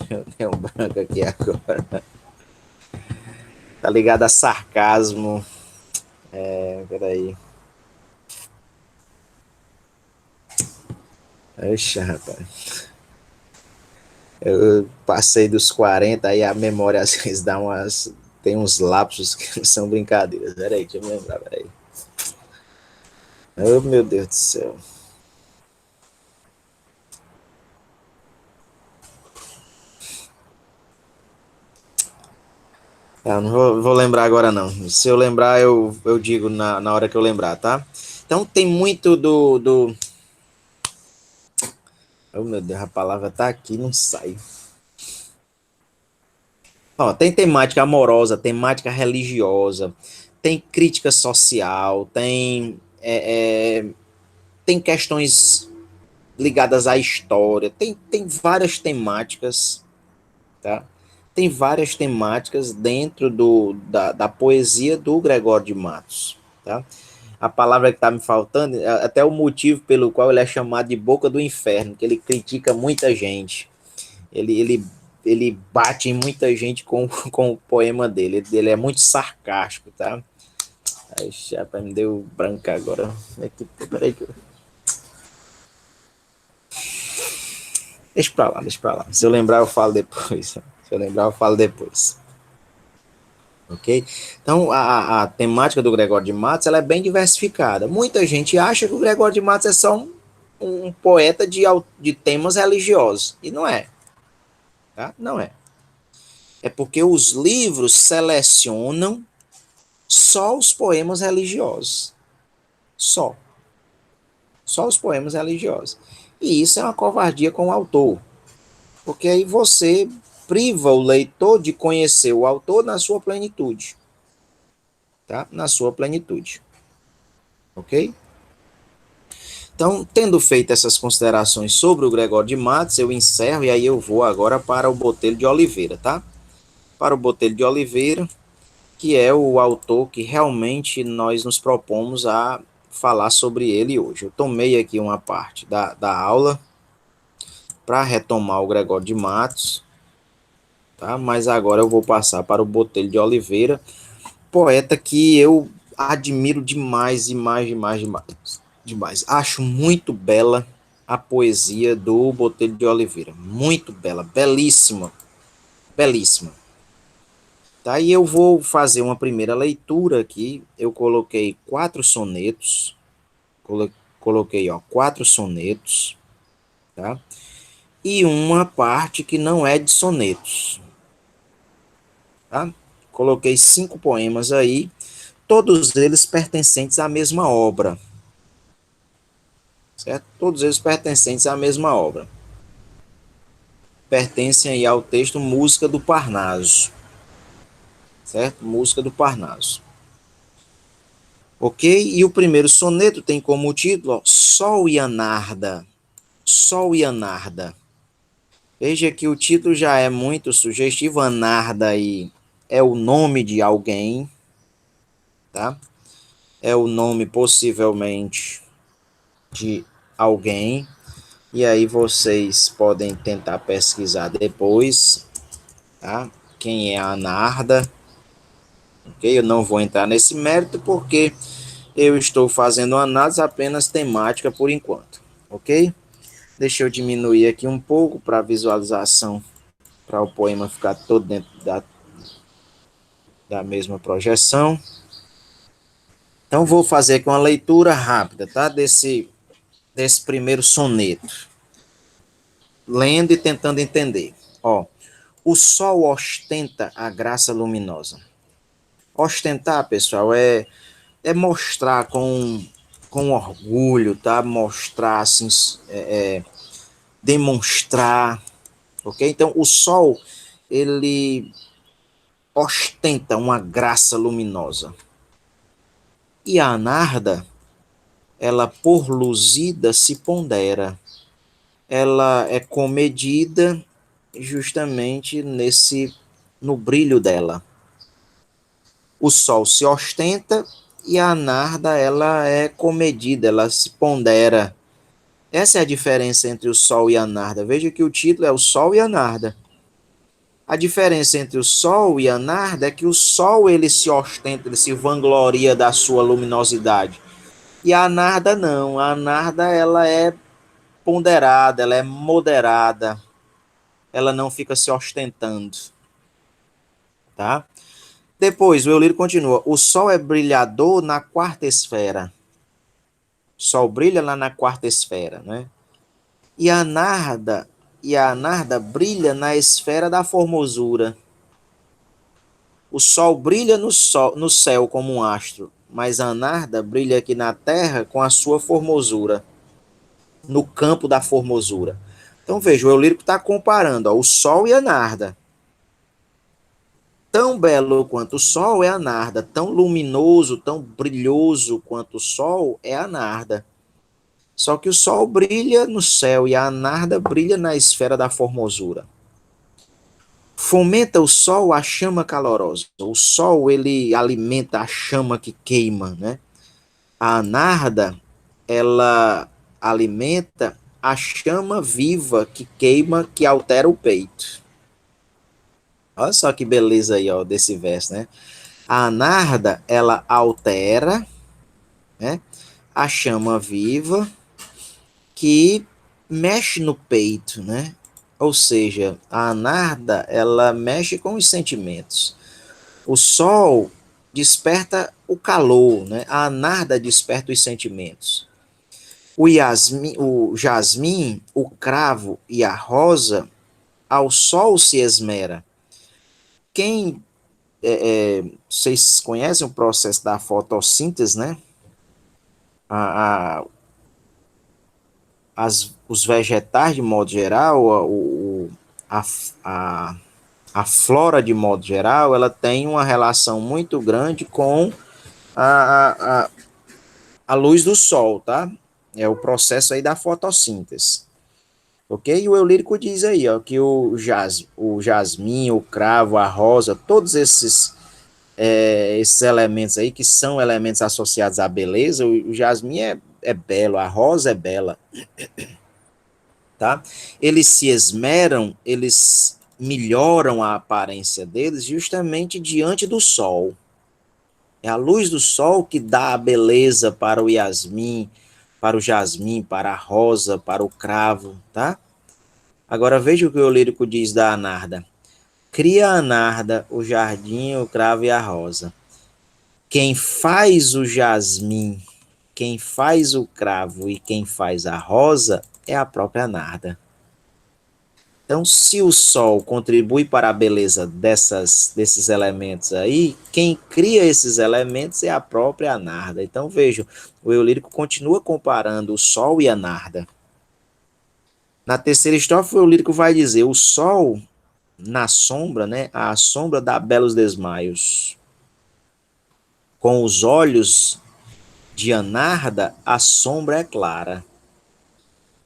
eu tenho um branco aqui agora. Tá ligado a sarcasmo. Peraí. Oxa, rapaz. Eu passei dos 40, aí a memória às vezes dá umas. Tem uns lapsos que não são brincadeiras. Peraí, deixa eu me lembrar, peraí. Oh, meu Deus do céu. Não vou lembrar agora, não. Se eu lembrar, eu digo na hora que eu lembrar, tá? Então tem muito do. Oh, meu Deus, a palavra tá aqui, não sai. Ó, tem temática amorosa, temática religiosa, tem crítica social, tem questões ligadas à história, tem várias temáticas, tá? Tem várias temáticas dentro da poesia do Gregório de Matos, tá? A palavra que está me faltando, até o motivo pelo qual ele é chamado de Boca do Inferno, que ele critica muita gente. Ele bate em muita gente com o poema dele. Ele é muito sarcástico, tá? Ai, chapa, me deu branca agora. Peraí que deixa pra lá, deixa pra lá. Se eu lembrar, eu falo depois. Se eu lembrar, eu falo depois. Ok? Então, a temática do Gregório de Matos ela é bem diversificada. Muita gente acha que o Gregório de Matos é só um poeta de temas religiosos. E não é. Tá? Não é. É porque os livros selecionam só os poemas religiosos. Só. Só os poemas religiosos. E isso é uma covardia com o autor. Porque aí você priva o leitor de conhecer o autor na sua plenitude. Tá? Na sua plenitude. Ok? Então, tendo feito essas considerações sobre o Gregório de Matos, eu encerro e aí eu vou agora para o Botelho de Oliveira, tá? Para o Botelho de Oliveira, que é o autor que realmente nós nos propomos a falar sobre ele hoje. Eu tomei aqui uma parte da aula para retomar o Gregório de Matos, tá? Mas agora eu vou passar para o Botelho de Oliveira, poeta que eu admiro demais, demais, demais, demais, demais. Acho muito bela a poesia do Botelho de Oliveira, muito bela, belíssima. belíssima. Tá, e eu vou fazer uma primeira leitura aqui. Eu coloquei 4 sonetos, coloquei, ó, 4 sonetos, tá? E uma parte que não é de sonetos, tá? Coloquei 5 poemas aí, todos eles pertencentes à mesma obra, certo? Todos eles pertencentes à mesma obra. Pertencem aí ao texto Música do Parnaso, certo? Música do Parnaso. Ok? E o primeiro soneto tem como título, ó, Sol e Anarda. Sol e Anarda. Veja que o título já é muito sugestivo. Anarda aí é o nome de alguém, tá? É o nome possivelmente de alguém. E aí vocês podem tentar pesquisar depois, tá? Quem é a Anarda? Ok? Eu não vou entrar nesse mérito porque eu estou fazendo uma análise apenas temática por enquanto, ok? Deixa eu diminuir aqui um pouco para a visualização, para o poema ficar todo dentro da mesma projeção. Então, vou fazer aqui uma leitura rápida, tá? Desse primeiro soneto. Lendo e tentando entender. Ó, o sol ostenta a graça luminosa. Ostentar, pessoal, é mostrar com orgulho, tá? Mostrar, assim, demonstrar, ok? Então, o sol, ele ostenta uma graça luminosa. E a anarda, ela por luzida se pondera. Ela é comedida justamente no brilho dela. O sol se ostenta e a anarda, ela é comedida, ela se pondera. Essa é a diferença entre o sol e a anarda. Veja que o título é o sol e a anarda. A diferença entre o sol e a narda é que o sol ele se ostenta, ele se vangloria da sua luminosidade. E a narda não. A narda ela é ponderada, ela é moderada. Ela não fica se ostentando, tá? Depois o Eulírio continua. O sol é brilhador na quarta esfera. O sol brilha lá na quarta esfera, né? E a narda brilha na esfera da formosura. O sol brilha no céu como um astro, mas a anarda brilha aqui na terra com a sua formosura, no campo da formosura. Então veja, o Eulírico está comparando, ó, o sol e a anarda. Tão belo quanto o sol é a anarda, tão luminoso, tão brilhoso quanto o sol é a anarda. Só que o sol brilha no céu e a anarda brilha na esfera da formosura. Fomenta o sol a chama calorosa. O sol, ele alimenta a chama que queima, né? A anarda, ela alimenta a chama viva que queima, que altera o peito. Olha só que beleza aí, ó, desse verso, né? A anarda, ela altera, né, a chama viva que mexe no peito, né? Ou seja, a anarda, ela mexe com os sentimentos. O sol desperta o calor, né? A anarda desperta os sentimentos. O jasmim, o cravo e a rosa, ao sol se esmera. Quem vocês conhecem o processo da fotossíntese, né? A, a, os vegetais, de modo geral, a, a, a flora, de modo geral, ela tem uma relação muito grande com a, a, a luz do sol, tá? É o processo aí da fotossíntese. Ok? E o Eulírico diz aí, ó, que o jasmim, o cravo, a rosa, todos esses elementos aí, que são elementos associados à beleza, o jasmim é belo, a rosa é bela, tá? Eles se esmeram, eles melhoram a aparência deles justamente diante do sol. É a luz do sol que dá a beleza para o yasmin, para o jasmim, para a rosa, para o cravo, tá? Agora veja o que o lírico diz da anarda. cria a narda, o jardim, o cravo e a rosa. Quem faz o jasmim, quem faz o cravo e quem faz a rosa é a própria narda. Então, se o sol contribui para a beleza desses elementos aí, quem cria esses elementos é a própria narda. Então, vejam, o eu lírico continua comparando o sol e a narda. Na terceira estrofe, o eu lírico vai dizer: o sol na sombra, né? A sombra dá belos desmaios. Com os olhos de Anarda, a sombra é clara.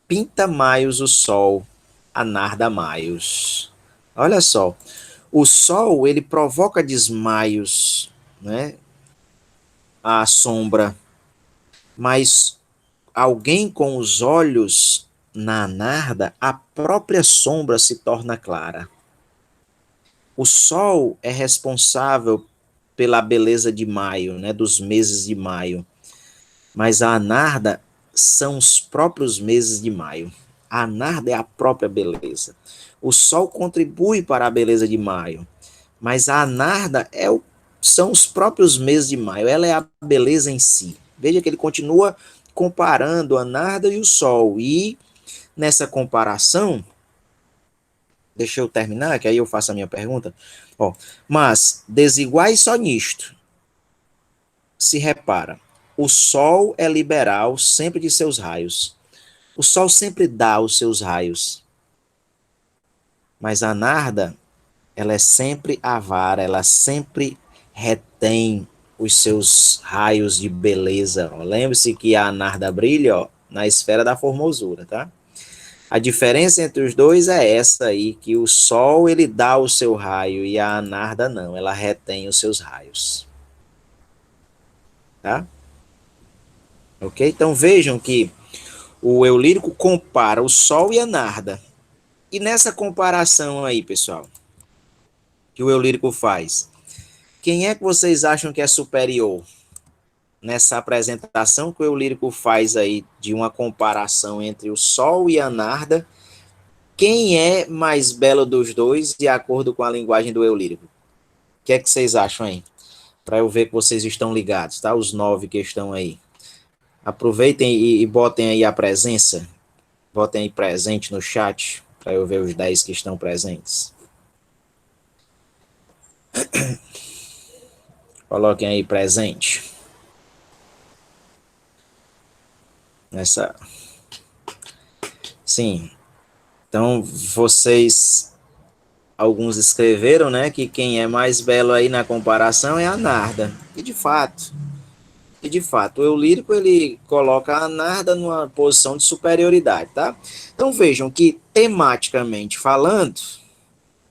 Pinta maios o sol, Anarda maios. Olha só, o sol ele provoca desmaios, né? A sombra, mas alguém com os olhos na Anarda, a própria sombra se torna clara. O sol é responsável pela beleza de maio, né? Dos meses de maio. Mas a Anarda são os próprios meses de maio. A Anarda é a própria beleza. O sol contribui para a beleza de maio, mas a Anarda são os próprios meses de maio. Ela é a beleza em si. Veja que ele continua comparando a Anarda e o sol. E nessa comparação, deixa eu terminar, que aí eu faço a minha pergunta. Ó, mas desiguais só nisto. Se repara, o sol é liberal sempre de seus raios. O sol sempre dá os seus raios. Mas a narda, ela é sempre avara, ela sempre retém os seus raios de beleza. Lembre-se que a narda brilha, ó, na esfera da formosura, tá? A diferença entre os dois é essa aí, que o sol ele dá o seu raio e a narda não, ela retém os seus raios. Tá? Ok? Então vejam que o eu lírico compara o sol e a narda. E nessa comparação aí, pessoal, que o eu lírico faz, quem é que vocês acham que é superior? Nessa apresentação que o eu lírico faz aí de uma comparação entre o sol e a narda, quem é mais belo dos dois de acordo com a linguagem do eu lírico? O que é que vocês acham aí? Para eu ver que vocês estão ligados, tá? Os 9 que estão aí. Aproveitem e botem aí a presença. Botem aí presente no chat, para eu ver os 10 que estão presentes. Coloquem aí presente. Nessa. Sim. Então, vocês. Alguns escreveram, né, que quem é mais belo aí na comparação é a Narda. E de fato, o eu lírico ele coloca a Narda numa posição de superioridade, tá? Então vejam que tematicamente falando,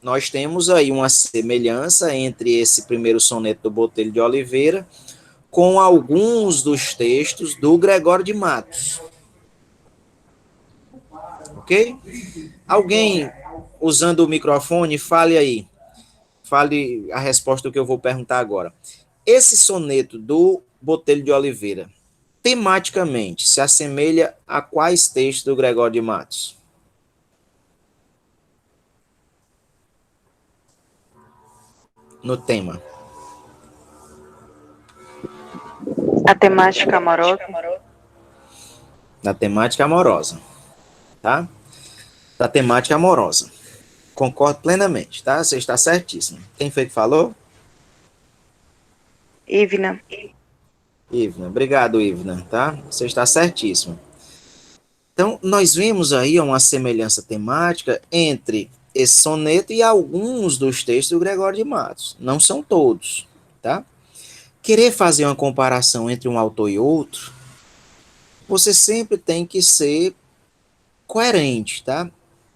nós temos aí uma semelhança entre esse primeiro soneto do Botelho de Oliveira com alguns dos textos do Gregório de Matos. Ok? Alguém usando o microfone, fale aí. Fale a resposta do que eu vou perguntar agora. Esse soneto do Botelho de Oliveira, tematicamente, se assemelha a quais textos do Gregório de Matos? No tema. A temática amorosa. Da temática amorosa, tá? Da temática amorosa. Concordo plenamente, tá? Você está certíssimo. Quem foi que falou? Ivna. Ivna. Obrigado, Ivna, tá? Você está certíssimo. Então, nós vemos aí uma semelhança temática entre esse soneto e alguns dos textos do Gregório de Matos. Não são todos, tá? Querer fazer uma comparação entre um autor e outro, você sempre tem que ser coerente, tá?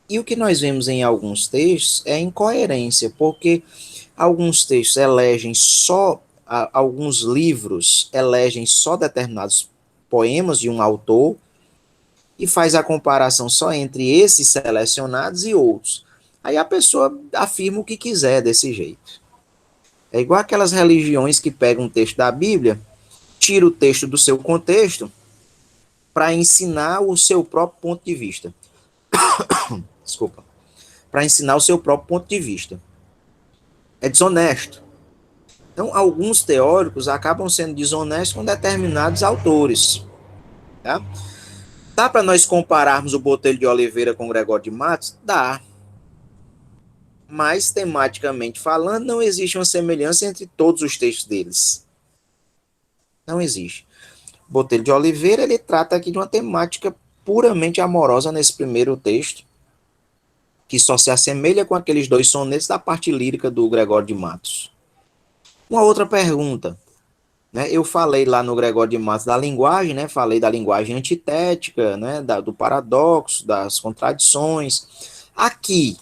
E o que nós vemos em alguns textos é incoerência, porque alguns textos elegem só, alguns livros elegem só determinados poemas de um autor e faz a comparação só entre esses selecionados e outros. Aí a pessoa afirma o que quiser desse jeito. É igual aquelas religiões que pegam um texto da Bíblia, tira o texto do seu contexto para ensinar o seu próprio ponto de vista. Desculpa. Para ensinar o seu próprio ponto de vista. é desonesto. Então, alguns teóricos acabam sendo desonestos com determinados autores. Tá? Dá para nós compararmos o Botelho de Oliveira com o Gregório de Matos? Dá. Mas, tematicamente falando, não existe uma semelhança entre todos os textos deles. Não existe. Botelho de Oliveira, ele trata aqui de uma temática puramente amorosa nesse primeiro texto, que só se assemelha com aqueles dois sonetos da parte lírica do Gregório de Matos. Uma outra pergunta, né? Eu falei lá no Gregório de Matos da linguagem, né? Falei da linguagem antitética, né? Do paradoxo, das contradições. Aqui,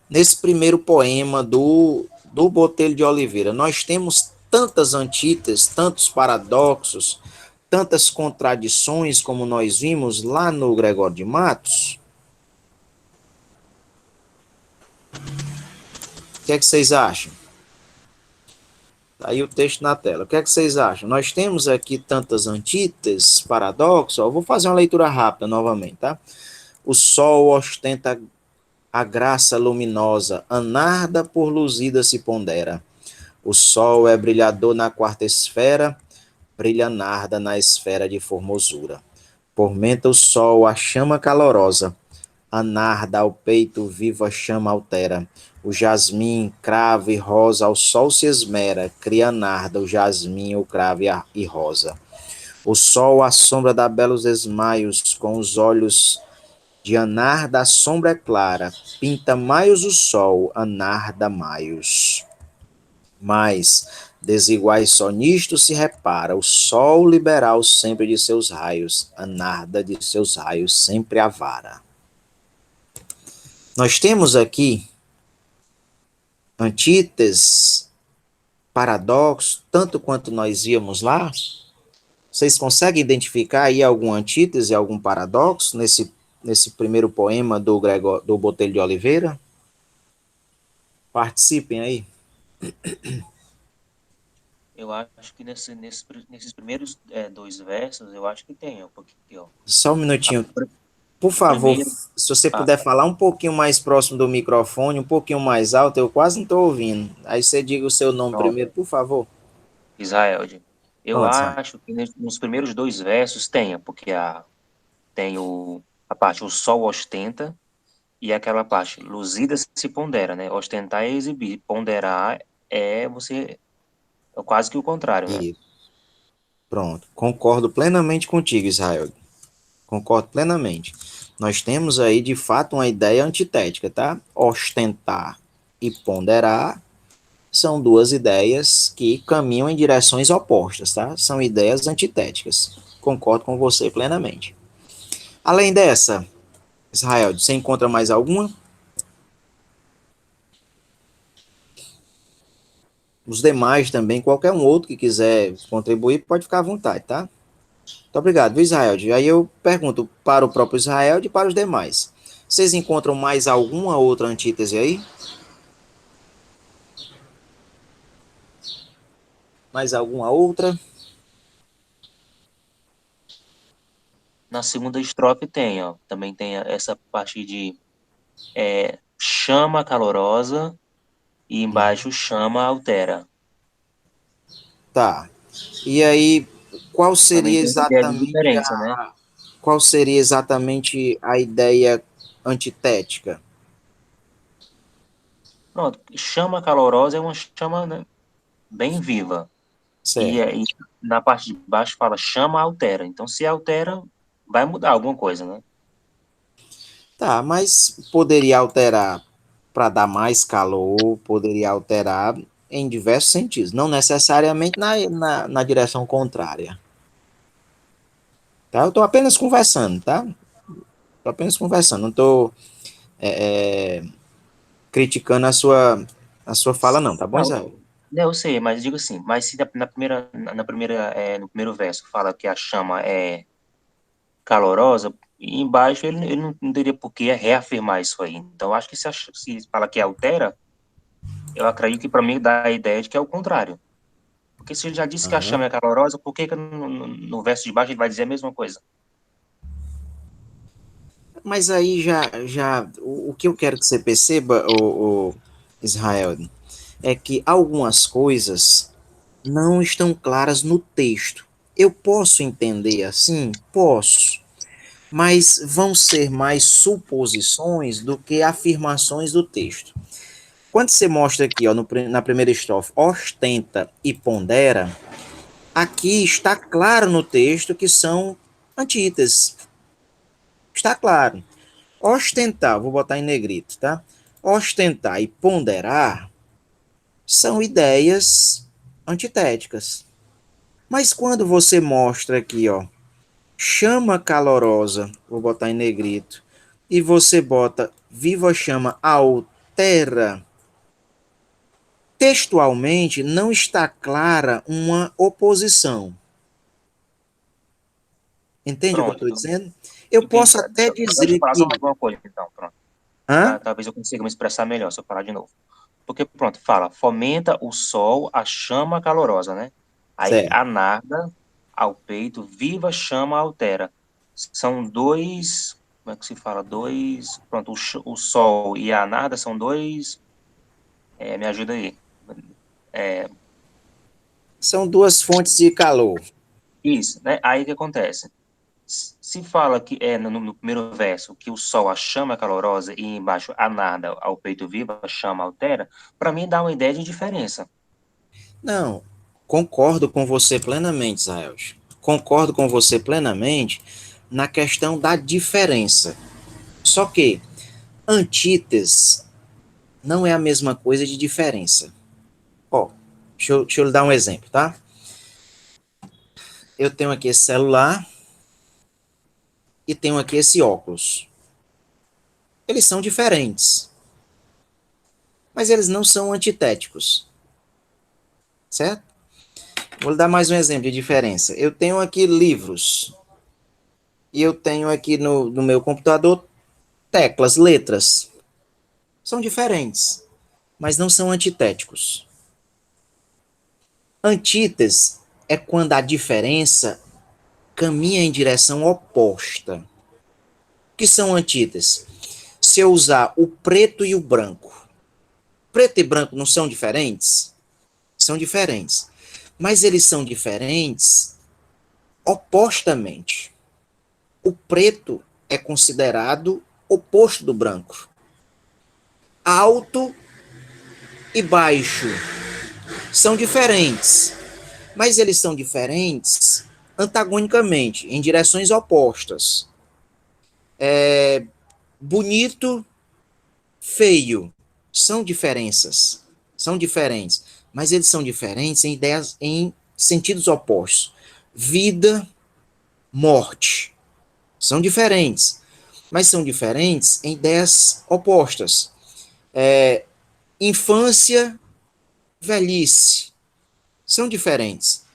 nesse primeiro poema do Botelho de Oliveira, nós temos tantas antíteses, tantos paradoxos, tantas contradições como nós vimos lá no Gregório de Matos. O que é que vocês acham? Tá aí o texto na tela. O que é que vocês acham? Nós temos aqui tantas antíteses, paradoxos. Eu vou fazer uma leitura rápida novamente, tá? O sol ostenta a graça luminosa, anarda por luzida se pondera. O sol é brilhador na quarta esfera, brilha narda na esfera de formosura. Pormenta o sol a chama calorosa, a narda ao peito viva chama altera. O jasmim, cravo e rosa ao sol se esmera, cria narda, o jasmim, o cravo e rosa. O sol, a sombra dá belos esmaios, com os olhos de anarda a sombra é clara, pinta maios o sol, anarda maios. Mas, desiguais só nisto se repara, o sol liberal sempre de seus raios, anarda de seus raios sempre a vara. Nós temos aqui antíteses, paradoxos, tanto quanto nós víamos lá. Vocês conseguem identificar aí algum antítese, algum paradoxo nesse primeiro poema do Botelho de Oliveira? Participem aí. Eu acho que nesses primeiros dois versos, eu acho que tem um pouquinho. Só um minutinho. Por O favor, primeiro, se você puder falar um pouquinho mais próximo do microfone, um pouquinho mais alto, eu quase não estou ouvindo. Aí você diga o seu nome pronto, primeiro, por favor. Israel. Eu Pronto, Sam. acho que nos primeiros dois versos tenha, porque tem a parte o sol ostenta e aquela parte luzida se pondera, né? Ostentar é exibir, ponderar é quase que o contrário, né? Isso. Pronto. Concordo plenamente contigo, Israel. Concordo plenamente. Nós temos aí, de fato, uma ideia antitética, tá? Ostentar e ponderar são duas ideias que caminham em direções opostas, tá? São ideias antitéticas. Concordo com você plenamente. Além dessa, Israel, você encontra mais alguma? Os demais também, qualquer um outro que quiser contribuir, pode ficar à vontade, tá? Muito obrigado, viu, Israel? Aí eu pergunto para o próprio Israel e para os demais. Vocês encontram mais alguma outra antítese aí? Mais alguma outra? Na segunda estrofe tem, ó, também tem essa parte de chama calorosa e embaixo chama altera. Tá. E aí, qual Também seria tem essa ideia de exatamente diferença, né? a ideia antitética? Pronto, chama calorosa é uma chama, né, bem viva. E Certo. aí, na parte de baixo fala chama altera. Então, se altera, vai mudar alguma coisa, né? Tá, mas poderia alterar para dar mais calor, poderia alterar em diversos sentidos, não necessariamente na direção contrária. Tá? Eu estou apenas conversando, tá? Estou apenas conversando, não estou criticando a sua fala, não, tá bom, Não, Israel? eu sei, mas digo assim, mas se no primeiro verso fala que a chama é calorosa, e embaixo ele não teria por que reafirmar isso aí. Então, eu acho que se fala que altera, eu acredito que para mim dá a ideia de que é o contrário. Porque se ele já disse que a Aham. chama é calorosa, por que que no verso de baixo ele vai dizer a mesma coisa? Mas aí o que eu quero que você perceba, o Israel, é que algumas coisas não estão claras no texto. Eu posso entender assim? Posso. Mas vão ser mais suposições do que afirmações do texto. Quando você mostra aqui, ó, na primeira estrofe, ostenta e pondera, aqui está claro no texto que são antíteses. Está claro. Ostentar, vou botar em negrito, tá? Ostentar e ponderar são ideias antitéticas. Mas quando você mostra aqui, ó, chama calorosa, vou botar em negrito, e você bota viva chama altera, textualmente não está clara uma oposição. Entende o que eu Pronto, estou dizendo? Eu entendi. posso até Deixa eu dizer falar só que... mais uma coisa, então, pronto. Hã? Talvez eu consiga me expressar melhor se eu falar de novo. Porque, pronto, fala, fomenta o sol a chama calorosa, né? Aí, Certo. a narda ao peito, viva chama altera. São dois, como é que se fala? Dois, pronto, o sol e a narda são dois, me ajuda aí. É, São duas fontes de calor. isso, né? Aí o que acontece? Se fala que no primeiro verso que o sol a chama é calorosa e embaixo a nada ao peito vivo a chama altera, para mim dá uma ideia de diferença. Não, concordo com você plenamente, Israel. Concordo com você plenamente na questão da diferença. Só que antítese não é a mesma coisa de diferença. Ó, deixa eu lhe dar um exemplo, tá? Eu tenho aqui esse celular e tenho aqui esse óculos. Eles são diferentes, mas eles não são antitéticos, certo? Vou lhe dar mais um exemplo de diferença. Eu tenho aqui livros e eu tenho aqui no meu computador teclas, letras. São diferentes, mas não são antitéticos. Antítese é quando a diferença caminha em direção oposta. O que são antíteses? Se eu usar o preto e o branco, preto e branco não são diferentes? São diferentes. Mas eles são diferentes opostamente. O preto é considerado oposto do branco. Alto e baixo são diferentes, mas eles são diferentes antagonicamente, em direções opostas. Bonito, feio, são diferenças, são diferentes, mas eles são diferentes em ideias, em sentidos opostos. Vida, morte, são diferentes, mas são diferentes em ideias opostas. Infância, velhice, são diferentes,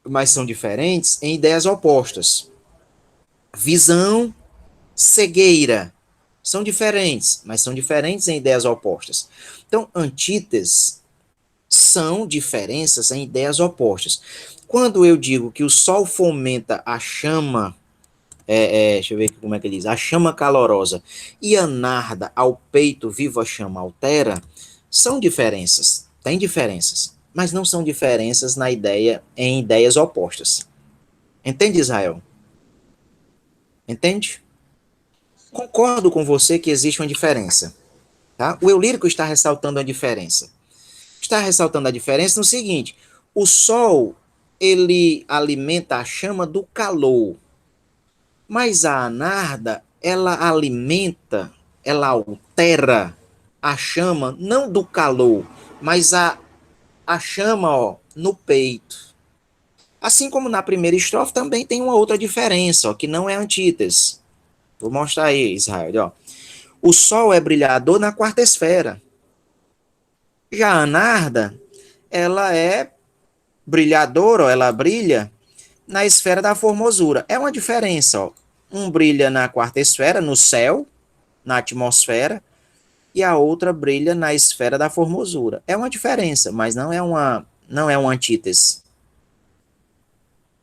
mas são diferentes em ideias opostas. Visão, cegueira, são diferentes, mas são diferentes em ideias opostas. Então, antíteses são diferenças em ideias opostas. Quando eu digo que o sol fomenta a chama, deixa eu ver como é que ele diz, a chama calorosa, e a narda ao peito viva chama altera, são diferenças, tem diferenças, mas não são diferenças na ideia, em ideias opostas. Entende, Israel? Entende? Concordo com você que existe uma diferença. Tá? O eu lírico está ressaltando a diferença. Está ressaltando a diferença no seguinte: o sol ele alimenta a chama do calor, mas a anarda ela alimenta, ela altera a chama não do calor, mas a chama ó, no peito. Assim como na primeira estrofe também tem uma outra diferença, ó, que não é antítese. Vou mostrar aí, Israel. Ó. O sol é brilhador na quarta esfera. Já a anarda, ela é brilhadora, ó, ela brilha na esfera da formosura. É uma diferença. Ó. Um brilha na quarta esfera, no céu, na atmosfera, e a outra brilha na esfera da formosura. É uma diferença, mas não é uma antítese.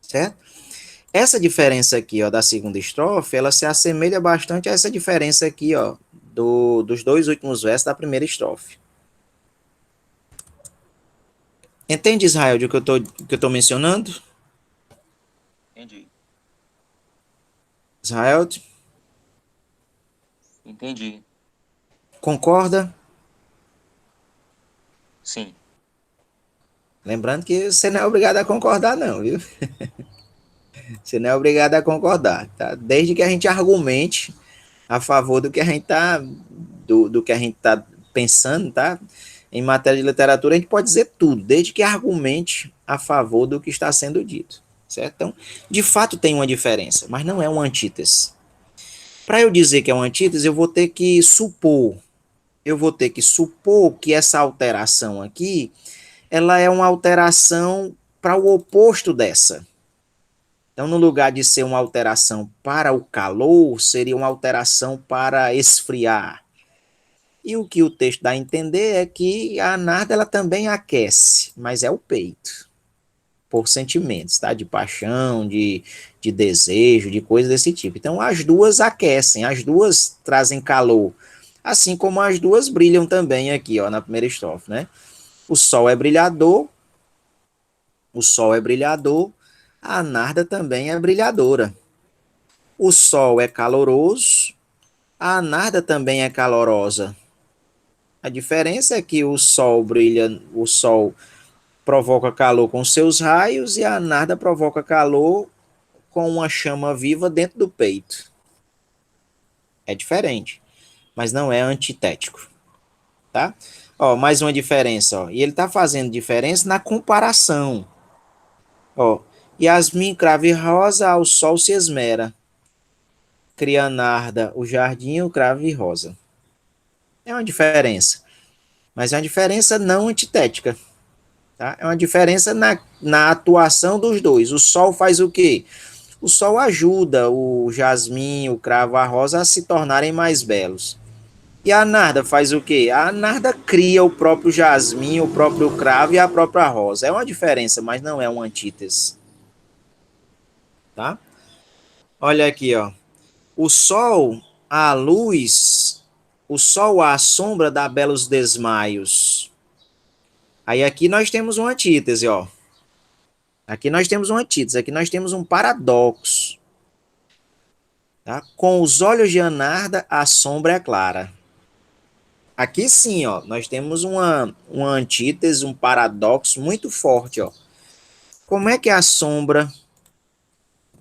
Certo? Essa diferença aqui, ó, da segunda estrofe, ela se assemelha bastante a essa diferença aqui, ó, dos dois últimos versos da primeira estrofe. Entende, Israel, do que eu tô mencionando? Entendi. Israel, Entendi. concorda? Sim. Lembrando que você não é obrigado a concordar, não, viu? Você não é obrigado a concordar, tá? Desde que a gente argumente a favor do que a gente tá, do que a gente tá pensando, tá? Em matéria de literatura, a gente pode dizer tudo, desde que argumente a favor do que está sendo dito, certo? Então, de fato tem uma diferença, mas não é uma antítese. Para eu dizer que é uma antítese, eu vou ter que supor que essa alteração aqui, ela é uma alteração para o oposto dessa. Então, no lugar de ser uma alteração para o calor, seria uma alteração para esfriar. E o que o texto dá a entender é que a narda ela também aquece, mas é o peito, por sentimentos, tá? De paixão, de desejo, de coisas desse tipo. Então, as duas aquecem, as duas trazem calor, assim como as duas brilham também aqui, ó, na primeira estrofe, né? O sol é brilhador, o sol é brilhador, a narda também é brilhadora. O sol é caloroso, a narda também é calorosa. A diferença é que o sol provoca calor com seus raios e a narda provoca calor com uma chama viva dentro do peito. É diferente, mas não é antitético, tá? Ó, mais uma diferença, ó. E ele tá fazendo diferença na comparação. Ó, Yasmin crave rosa ao sol se esmera. Cria narda o jardim o crave rosa. É uma diferença, mas é uma diferença não antitética. Tá? É uma diferença na atuação dos dois. O sol faz o quê? O sol ajuda o jasmim, o cravo, a rosa a se tornarem mais belos. E a narda faz o quê? A narda cria o próprio jasmim, o próprio cravo e a própria rosa. É uma diferença, mas não é uma antítese. Tá? Olha aqui, ó. O sol, a luz, o sol, a sombra dá belos desmaios. Aí aqui nós temos uma antítese, ó. Aqui nós temos uma antítese, aqui nós temos um paradoxo. Tá? Com os olhos de Anarda, a sombra é clara. Aqui sim, ó, nós temos uma antítese, um paradoxo muito forte. Ó. Como é que a sombra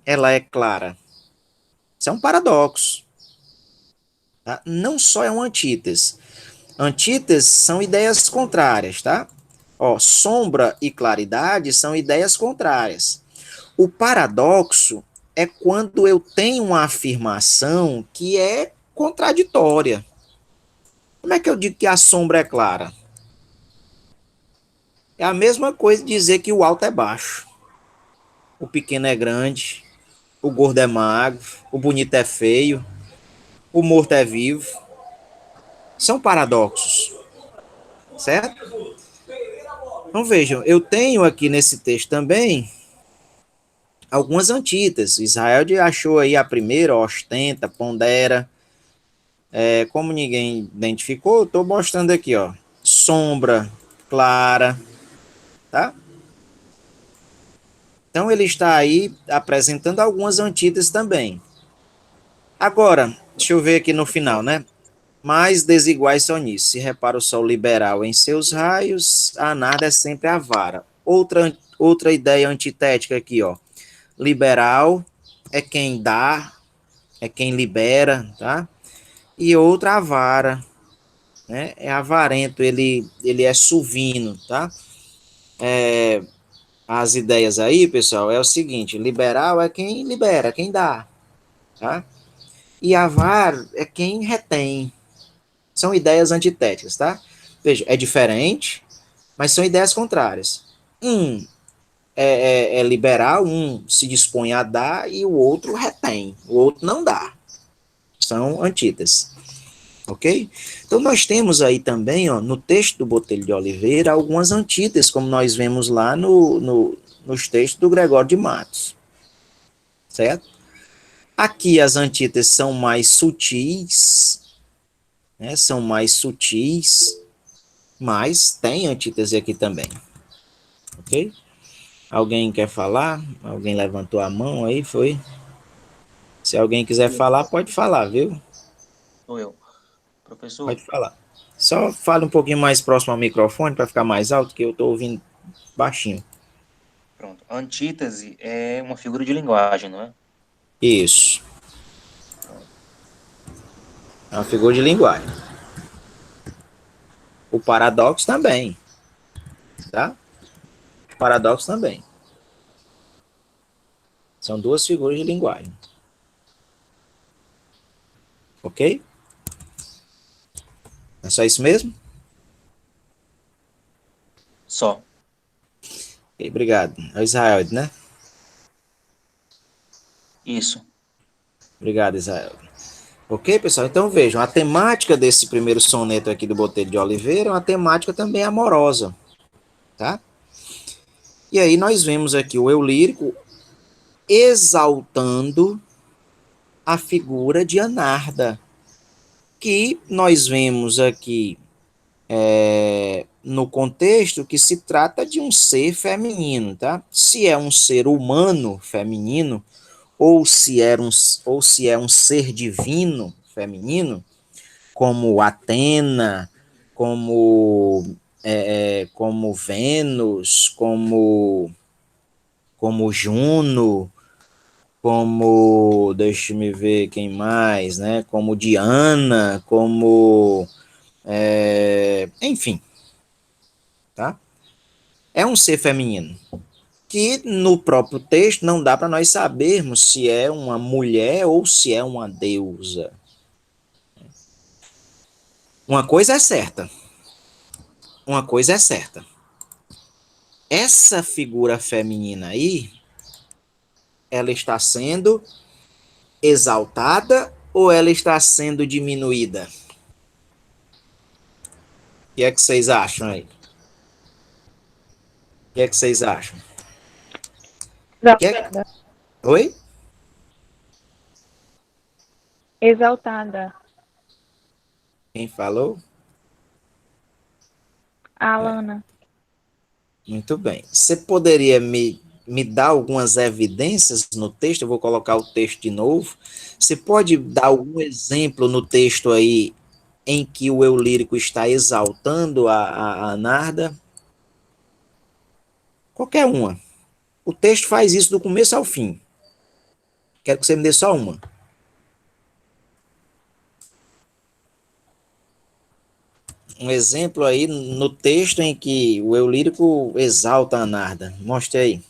ela é clara? Isso é um paradoxo. Tá? Não só é uma antítese. Antíteses são ideias contrárias, tá? Ó, sombra e claridade são ideias contrárias. O paradoxo é quando eu tenho uma afirmação que é contraditória. Como é que eu digo que a sombra é clara? É a mesma coisa dizer que o alto é baixo, o pequeno é grande, o gordo é magro, o bonito é feio, o morto é vivo. São paradoxos, certo? Então vejam, eu tenho aqui nesse texto também algumas antíteses. Israel achou aí a primeira, ostenta, pondera. Como ninguém identificou, eu estou mostrando aqui, ó. Sombra, clara, tá? Então ele está aí apresentando algumas antíteses também. Agora, deixa eu ver aqui no final, né? Mais desiguais são nisso. Se repara o sol liberal em seus raios, a nada é sempre a vara. Outra ideia antitética aqui, ó. Liberal é quem dá, é quem libera, tá? E outra avara, né? É avarento, ele é suvino, tá? As ideias aí, pessoal, é o seguinte: liberal é quem libera, quem dá, tá? E avaro é quem retém. São ideias antitéticas, tá? Veja, é diferente, mas são ideias contrárias. Um é liberal, um se dispõe a dar e o outro retém, o outro não dá. São antíteses. Ok? Então nós temos aí também, ó, no texto do Botelho de Oliveira, algumas antíteses, como nós vemos lá nos textos do Gregório de Matos. Certo? Aqui as antíteses são mais sutis, né? São mais sutis, mas tem antítese aqui também. ok? Alguém quer falar? Alguém levantou a mão aí, foi? Se alguém quiser falar, pode falar, viu? Sou eu. Professor, Pode falar. Só fale um pouquinho mais próximo ao microfone para ficar mais alto, que eu estou ouvindo baixinho. pronto. Antítese é uma figura de linguagem, não é? Isso. Pronto. É uma figura de linguagem. O paradoxo também, tá? O paradoxo também. São duas figuras de linguagem. Ok? É só isso mesmo? Só. Ok, obrigado. É o Israel, né? Isso. Obrigado, Israel. Ok, pessoal? Então vejam, a temática desse primeiro soneto aqui do Botelho de Oliveira é uma temática também amorosa, tá? E aí nós vemos aqui o eu lírico exaltando a figura de Anarda, que nós vemos aqui no contexto que se trata de um ser feminino, tá? Se é um ser humano feminino, ou se é um ser divino feminino, como Atena, como Vênus, como Juno, como, deixa-me ver quem mais, né? Como Diana, enfim, tá? É um ser feminino que no próprio texto não dá para nós sabermos se é uma mulher ou se é uma deusa. Uma coisa é certa. Uma coisa é certa. Essa figura feminina aí, ela está sendo exaltada ou ela está sendo diminuída? O que é que vocês acham aí? O que é que vocês acham? Que é... Exaltada. Oi? Exaltada. Quem falou? Alana. Muito bem. Você poderia me dar algumas evidências no texto? Eu vou colocar o texto de novo. Você pode dar algum exemplo no texto aí em que o eu lírico está exaltando a Narda? Qualquer uma. O texto faz isso do começo ao fim. Quero que você me dê só uma. Um exemplo aí no texto em que o eu lírico exalta a Narda. Mostre aí.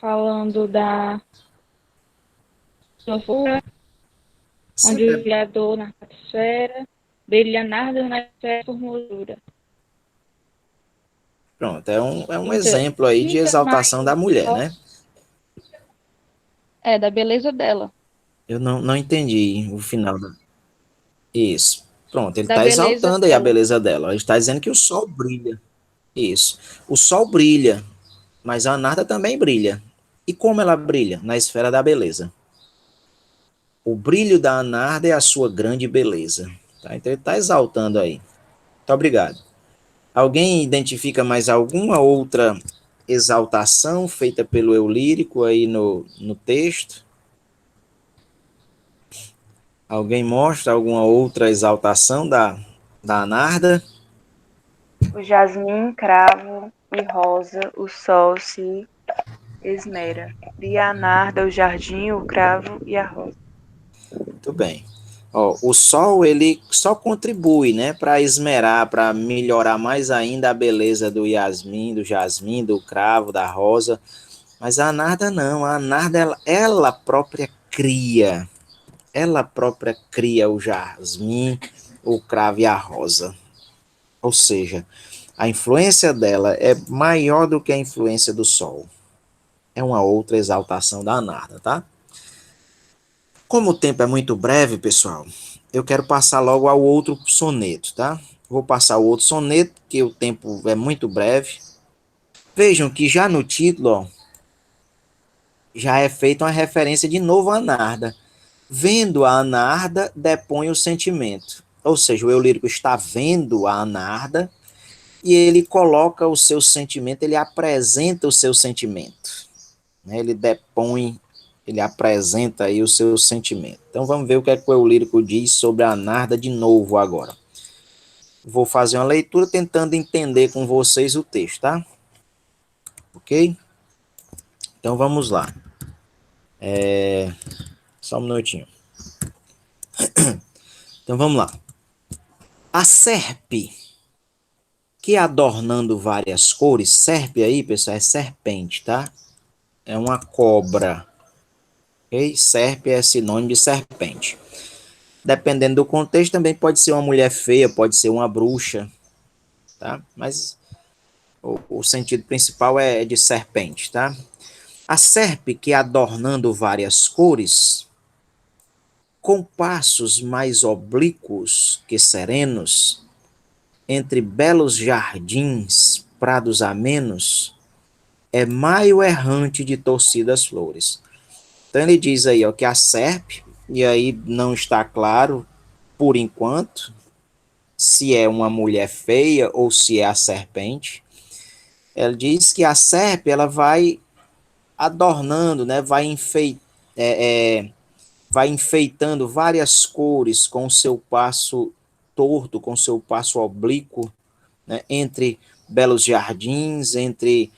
Falando da fofura, onde o Sempre brilhador na esfera, brilha nardo na esfera por moldura. pronto, é um Então, exemplo aí de fica mais exaltação da mulher, né? da beleza dela. Eu não entendi o final. Isso. Pronto, ele Da está beleza exaltando aí a dela. beleza dela. Ele está dizendo que o sol brilha. Isso. O sol brilha, mas a Narda também brilha. E como ela brilha? Na esfera da beleza. O brilho da Anarda é a sua grande beleza. Tá? Então ele está exaltando aí. Muito obrigado. Alguém identifica mais alguma outra exaltação feita pelo eu lírico aí no texto? Alguém mostra alguma outra exaltação da Anarda? O jasmim, cravo e rosa, o sol se esmera. E a narda, o jardim, o cravo e a rosa. Muito bem. Ó, o sol ele só contribui, né, para esmerar, para melhorar mais ainda a beleza do jasmim, do cravo, da rosa. Mas a Narda não, a Narda ela própria cria, ela própria cria o jasmim, o cravo e a rosa. Ou seja, a influência dela é maior do que a influência do sol. É uma outra exaltação da Narda, tá? Como o tempo é muito breve, pessoal, eu quero passar logo ao outro soneto, tá? Vou passar o outro soneto, que o tempo é muito breve. Vejam que já no título, ó, já é feita uma referência de novo à Narda. Vendo a Narda, depõe o sentimento. ou seja, o eu lírico está vendo a Anarda e ele coloca o seu sentimento, ele apresenta o seu sentimento, né? Ele depõe, ele apresenta aí o seu sentimento. Então vamos ver o que é que o eu lírico diz sobre a Anarda de novo agora. Vou fazer uma leitura tentando entender com vocês o texto, tá? Ok? Então vamos lá. Só um minutinho. Então vamos lá. A serpe, que adornando várias cores, serpe aí, pessoal, é serpente, tá? É uma cobra. Ok? Serpe é sinônimo de serpente. Dependendo do contexto, também pode ser uma mulher feia, pode ser uma bruxa, tá? Mas o sentido principal é de serpente, tá? A serpe que adornando várias cores, com passos mais oblíquos que serenos, entre belos jardins, prados amenos, é maio errante de torcidas flores. Então ele diz aí, ó, que a serpe, e aí não está claro, por enquanto, se é uma mulher feia ou se é a serpente. Ela diz que a serpe, ela vai adornando, né, vai enfeitando várias cores com o seu passo torto, com o seu passo oblíquo, né, entre belos jardins, entre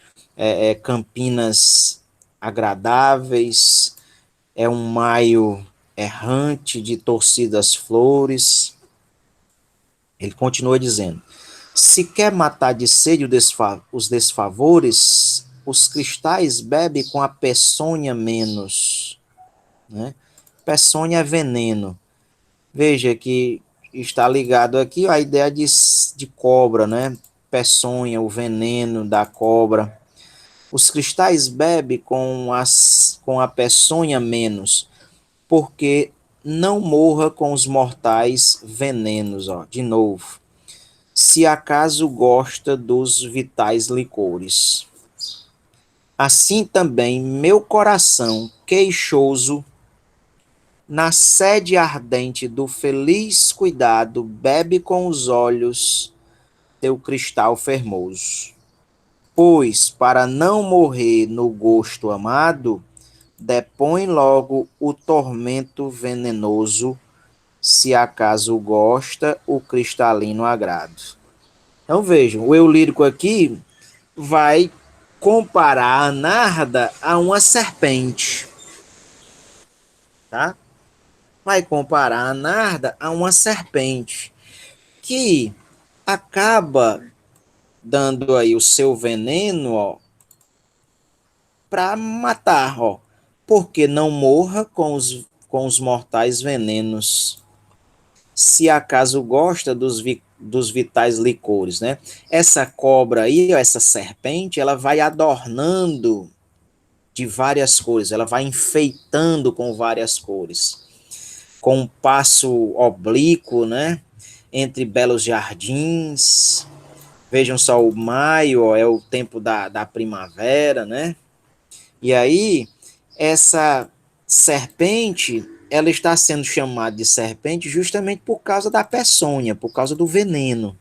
campinas agradáveis, é um maio errante de torcidas flores. Ele continua dizendo, se quer matar de sede os desfavores, os cristais bebe com a peçonha menos, né? Peçonha é veneno. Veja que está ligado aqui a ideia de cobra, né? Peçonha, o veneno da cobra. Os cristais bebe com a peçonha menos, porque não morra com os mortais venenos, ó, de novo. Se acaso gosta dos vitais licores. Assim também meu coração queixoso, na sede ardente do feliz cuidado, bebe com os olhos teu cristal fermoso. Pois, para não morrer no gosto amado, depõe logo o tormento venenoso, se acaso gosta o cristalino agrado. Então vejam, o eu lírico aqui vai comparar a Narda a uma serpente, tá? Vai comparar a Narda a uma serpente que acaba dando aí o seu veneno, ó, para matar, ó, porque não morra com os mortais venenos, se acaso gosta dos vitais licores, né? Essa cobra aí, essa serpente, ela vai adornando de várias cores, ela vai enfeitando com várias cores, com um passo oblíquo, né? Entre belos jardins. Vejam só, o maio ó, é o tempo da primavera, né? E aí, essa serpente, ela está sendo chamada de serpente justamente por causa da peçonha, por causa do veneno.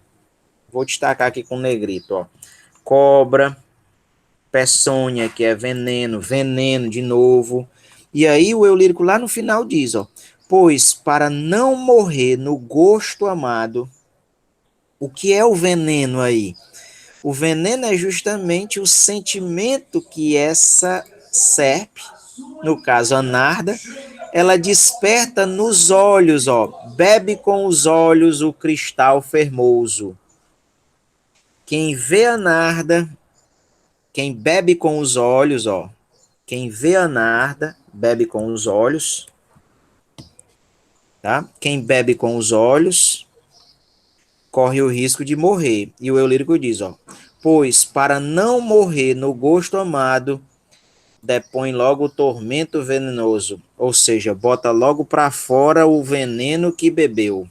Vou destacar aqui com negrito, ó. Cobra, peçonha, que é veneno, veneno de novo. E aí o eu lírico lá no final diz, ó, pois para não morrer no gosto amado, o que é o veneno aí? O veneno é justamente o sentimento que essa serpe, no caso a Narda, ela desperta nos olhos, ó, bebe com os olhos o cristal fermoso. Quem vê a Narda, quem bebe com os olhos, ó, quem vê a Narda, bebe com os olhos, tá? Quem bebe com os olhos, corre o risco de morrer. E o eu lírico diz, ó, pois para não morrer no gosto amado, depõe logo o tormento venenoso, ou seja, bota logo para fora o veneno que bebeu.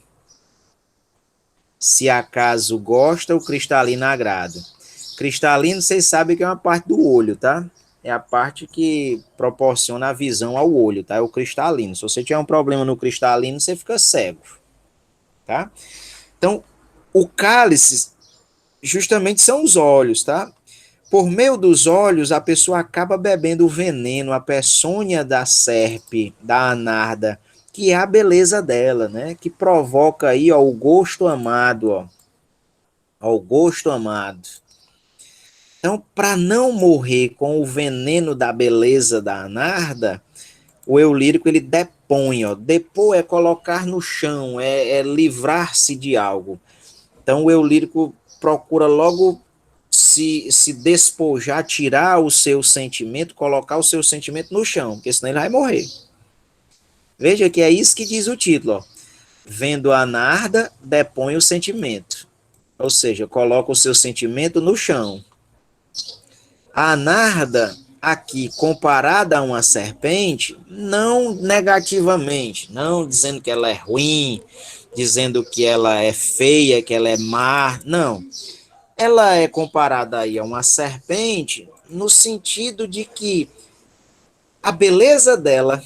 Se acaso gosta, o cristalino agrada. Cristalino, vocês sabem que é uma parte do olho, tá? É a parte que proporciona a visão ao olho, tá? É o cristalino. Se você tiver um problema no cristalino, você fica cego. tá? Então, o cálice justamente são os olhos, tá? Por meio dos olhos, a pessoa acaba bebendo o veneno, a peçonha da serpe, da anarda, que é a beleza dela, né? Que provoca aí, ó, o gosto amado, ó. Ó, o gosto amado. Então, para não morrer com o veneno da beleza da anarda, o eu lírico ele depõe, ó. Depor é colocar no chão, é livrar-se de algo. Então, o eu lírico procura logo se despojar, tirar o seu sentimento, colocar o seu sentimento no chão, porque senão ele vai morrer. Veja que é isso que diz o título, ó. Vendo a narda, depõe o sentimento. Ou seja, coloca o seu sentimento no chão. A narda, aqui, comparada a uma serpente, não negativamente, não dizendo que ela é ruim, dizendo que ela é feia, que ela é má, não. Ela é comparada aí a uma serpente no sentido de que a beleza dela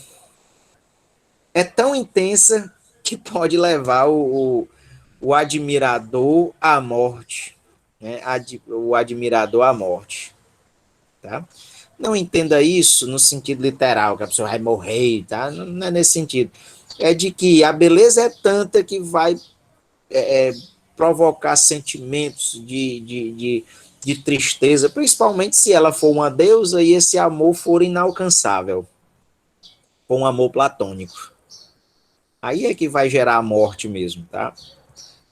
é tão intensa que pode levar o admirador à morte, né? O admirador à morte, tá? Não entenda isso no sentido literal, que a pessoa vai morrer, tá? Não é nesse sentido. É de que a beleza é tanta que vai provocar sentimentos de tristeza, principalmente se ela for uma deusa e esse amor for inalcançável, for um amor platônico. Aí é que vai gerar a morte mesmo, tá?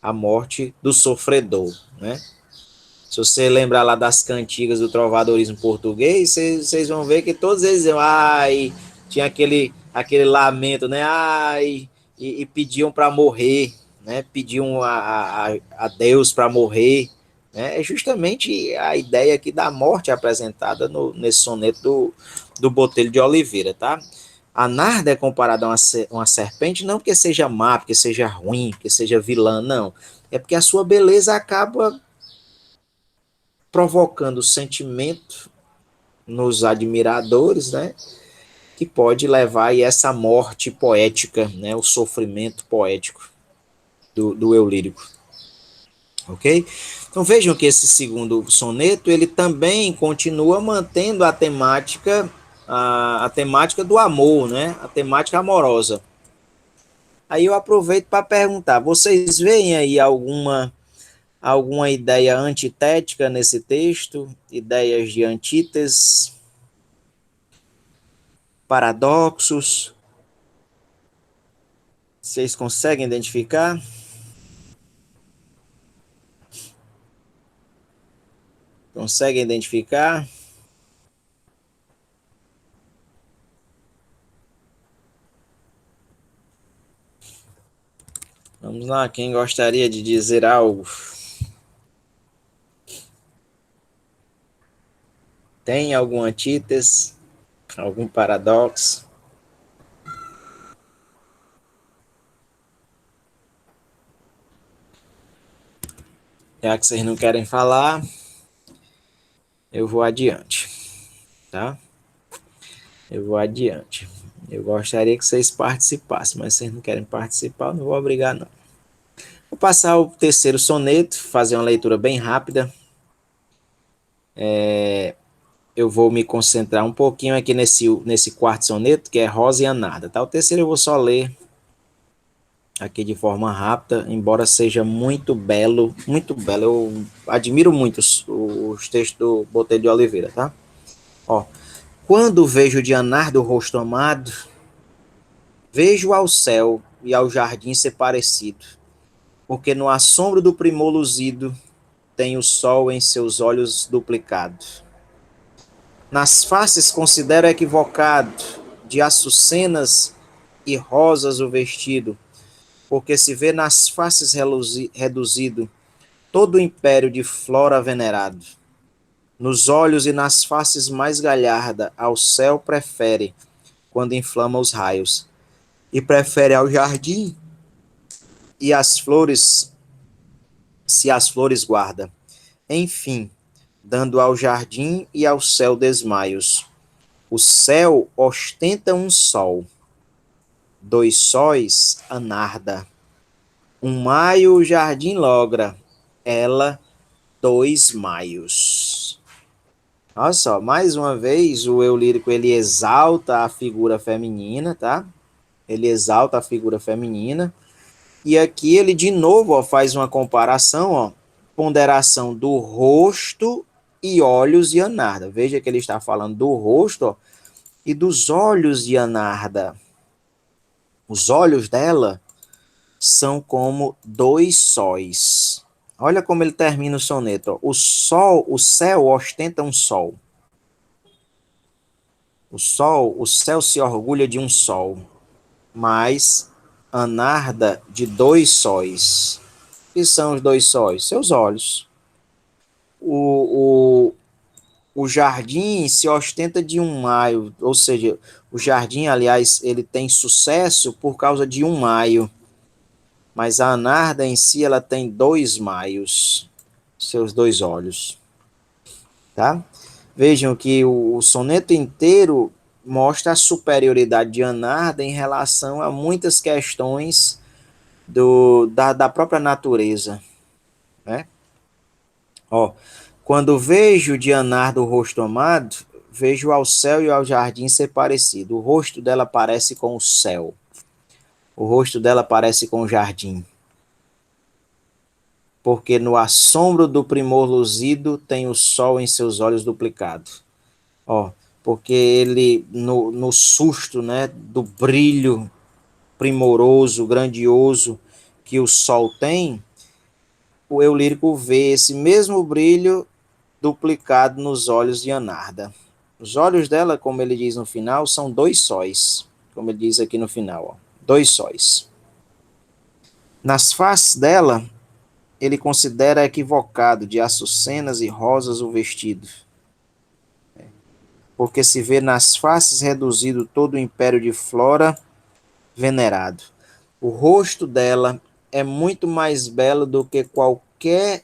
A morte do sofredor, né? Se você lembrar lá das cantigas do trovadorismo português, vocês vão ver que todos eles diziam, ai, tinha aquele lamento, né? Ai, e pediam para morrer, né? Pediam a Deus para morrer, né? É justamente a ideia aqui da morte apresentada nesse soneto do Botelho de Oliveira, tá? A narda é comparada a uma serpente, não porque seja má, porque seja ruim, porque seja vilã, não. É porque a sua beleza acaba provocando sentimento nos admiradores, né? Que pode levar a essa morte poética, né? O sofrimento poético do eu lírico. Ok? Então vejam que esse segundo soneto, ele também continua mantendo a temática, a temática do amor, né? A temática amorosa. Aí eu aproveito para perguntar, vocês veem aí alguma ideia antitética nesse texto? Ideias de antítese? Paradoxos? Vocês conseguem identificar? Conseguem identificar? Vamos lá, quem gostaria de dizer algo? Tem algum antítese? Algum paradoxo? Já que vocês não querem falar, eu vou adiante, tá? Eu vou adiante. Eu gostaria que vocês participassem, mas vocês não querem participar, eu não vou obrigar, não. Vou passar o terceiro soneto, fazer uma leitura bem rápida. Eu vou me concentrar um pouquinho aqui nesse quarto soneto, que é Rosa e Anarda, tá? O terceiro eu vou só ler aqui de forma rápida, embora seja muito belo, muito belo. Eu admiro muito os textos do Botelho de Oliveira, tá? Ó, quando vejo de Anarda o rosto amado, vejo ao céu e ao jardim ser parecido, porque no assombro do primor luzido tem o sol em seus olhos duplicado. Nas faces considero equivocado, de açucenas e rosas o vestido, porque se vê nas faces reduzido todo o império de Flora venerado. Nos olhos e nas faces mais galharda, ao céu prefere, quando inflama os raios, e prefere ao jardim e as flores, se as flores guarda. Enfim, dando ao jardim e ao céu desmaios. O céu ostenta um sol, dois sóis anarda. Um maio o jardim logra, ela 2 maios. Olha só, mais uma vez o eu lírico ele exalta a figura feminina, tá? Ele exalta a figura feminina. E aqui ele de novo ó, faz uma comparação, ó, ponderação do rosto e olhos de Anarda. Veja que ele está falando do rosto ó, e dos olhos de Anarda. Os olhos dela são como 2 sóis. Olha como ele termina o soneto. Ó. O céu ostenta um sol. O céu se orgulha de um sol, mas Anarda de 2 sóis. O que são os 2 sóis? Seus olhos. O, o jardim se ostenta de um maio, ou seja, o jardim, aliás, ele tem sucesso por causa de um maio, mas a Anarda em si, ela tem 2 maios, seus 2 olhos, tá? Vejam que o soneto inteiro mostra a superioridade de Anarda em relação a muitas questões da própria natureza, né? Ó, quando vejo de Anarda o rosto amado, vejo ao céu e ao jardim ser parecido. O rosto dela parece com o céu. O rosto dela parece com o jardim. Porque no assombro do primor luzido tem o sol em seus olhos duplicado. Ó, porque ele, no susto, né, do brilho primoroso, grandioso que o sol tem, o eu lírico vê esse mesmo brilho duplicado nos olhos de Anarda. Os olhos dela, como ele diz no final, são 2 sóis, como ele diz aqui no final, ó, 2 sóis. Nas faces dela, ele considera equivocado de açucenas e rosas o vestido, porque se vê nas faces reduzido todo o império de Flora venerado. O rosto dela é muito mais belo do que qualquer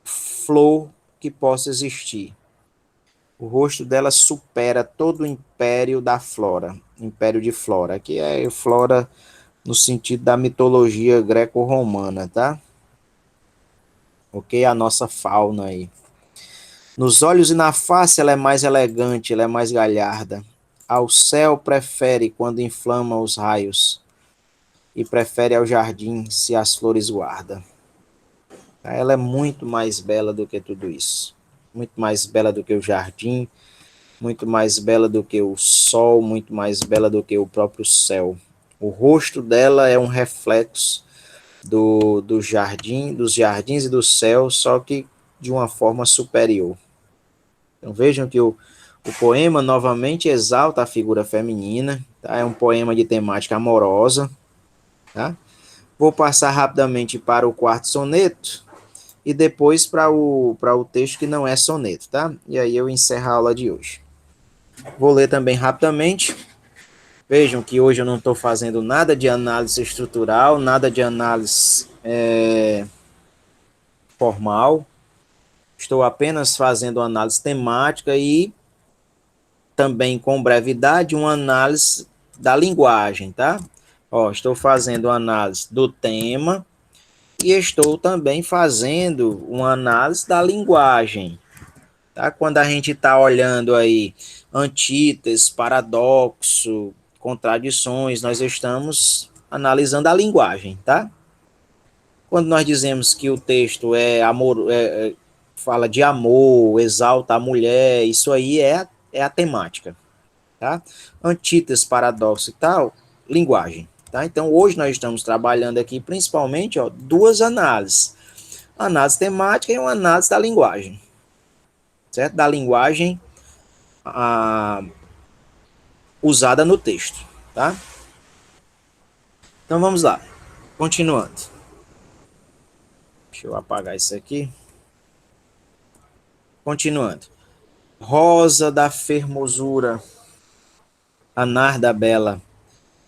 flor que possa existir. O rosto dela supera todo o império da Flora, império de Flora, que é Flora no sentido da mitologia greco-romana, tá? Ok? A nossa fauna aí. Nos olhos e na face ela é mais elegante, ela é mais galharda. Ao céu prefere quando inflama os raios, e prefere ao jardim se as flores guarda. Ela é muito mais bela do que tudo isso. Muito mais bela do que o jardim, muito mais bela do que o sol, muito mais bela do que o próprio céu. O rosto dela é um reflexo do jardim, dos jardins e do céu, só que de uma forma superior. Então vejam que o poema novamente exalta a figura feminina, tá? É um poema de temática amorosa, tá? Vou passar rapidamente para o quarto soneto e depois para o texto que não é soneto, tá? E aí eu encerro a aula de hoje. Vou ler também rapidamente. Vejam que hoje eu não estou fazendo nada de análise estrutural, nada de análise formal. Estou apenas fazendo análise temática e também com brevidade uma análise da linguagem, tá? Ó, estou fazendo análise do tema e estou também fazendo uma análise da linguagem, tá? Quando a gente está olhando aí antíteses, paradoxo, contradições, nós estamos analisando a linguagem, tá? Quando nós dizemos que o texto fala de amor, exalta a mulher, isso aí é a temática, tá? Antíteses, paradoxo e tal, linguagem, tá? Então hoje nós estamos trabalhando aqui principalmente, ó, duas análises: análise temática e uma análise da linguagem, certo? Da linguagem usada no texto, tá? Então vamos lá, continuando. Deixa eu apagar isso aqui. Continuando. Rosa da fermosura, Anarda bela,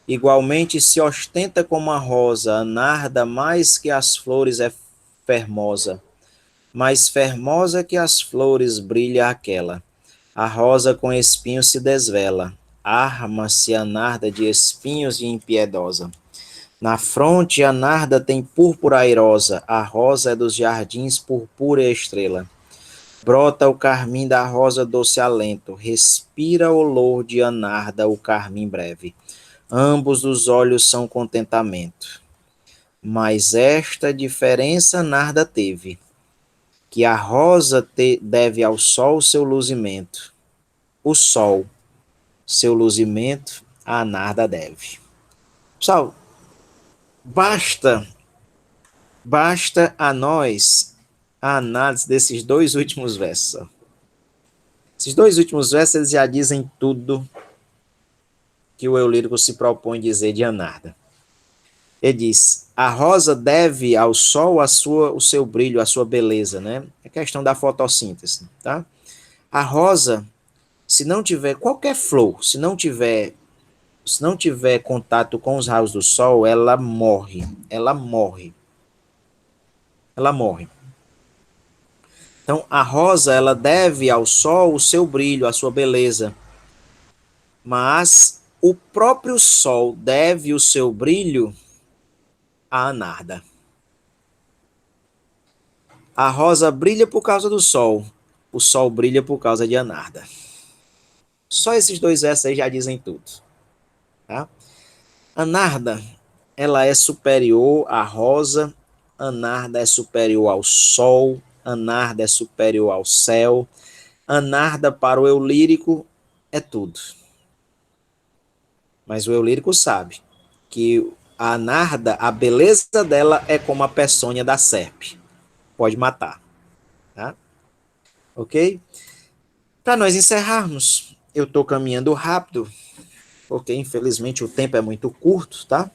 igualmente se ostenta como a rosa, Anarda mais que as flores é fermosa, mais fermosa que as flores brilha aquela. A rosa com espinhos se desvela, arma-se Anarda de espinhos e impiedosa. Na fronte a narda tem púrpura airosa, a rosa é dos jardins purpúrea estrela. Brota o carmim da rosa doce alento, respira olor de anarda o carmim breve. Ambos os olhos são contentamento. Mas esta diferença Narda teve, que a rosa deve ao sol seu luzimento, o sol, seu luzimento, a Narda deve. Pessoal, basta a nós a análise desses dois últimos versos. Esses dois últimos versos eles já dizem tudo que o eu lírico se propõe dizer de Anarda. Ele diz: a rosa deve ao sol o seu brilho, a sua beleza, né? É questão da fotossíntese, tá? A rosa, se não tiver qualquer flor, se não tiver contato com os raios do sol, ela morre. Então, a rosa, ela deve ao sol o seu brilho, a sua beleza. Mas o próprio sol deve o seu brilho a Anarda. A rosa brilha por causa do sol, o sol brilha por causa de Anarda. Só esses dois versos aí já dizem tudo. Tá? Anarda, ela é superior à rosa, Anarda é superior ao sol, Anarda é superior ao céu, Anarda para o eu lírico é tudo. Mas o eu lírico sabe que a Anarda, a beleza dela é como a peçonha da serpe. Pode matar. Tá? Ok? Para nós encerrarmos, eu estou caminhando rápido, porque infelizmente o tempo é muito curto, tá?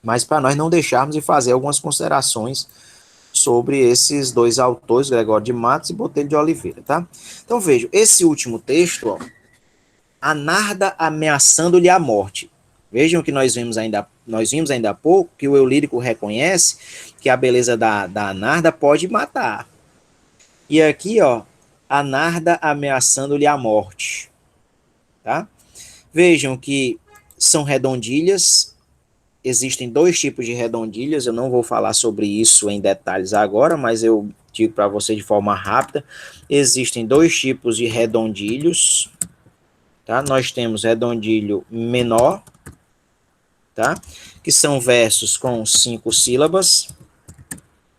Mas para nós não deixarmos de fazer algumas considerações sobre esses dois autores, Gregório de Matos e Botelho de Oliveira, tá? Então veja, esse último texto, ó, Anarda ameaçando-lhe a morte. Vejam que nós vimos ainda há pouco que o eu lírico reconhece que a beleza da Anarda pode matar. E aqui, ó, Anarda ameaçando-lhe a morte. Tá? Vejam que são redondilhas, existem dois tipos de redondilhas, eu não vou falar sobre isso em detalhes agora, mas eu digo para você de forma rápida, existem dois tipos de redondilhos, tá? Nós temos redondilho menor, tá? Que são versos com 5 sílabas,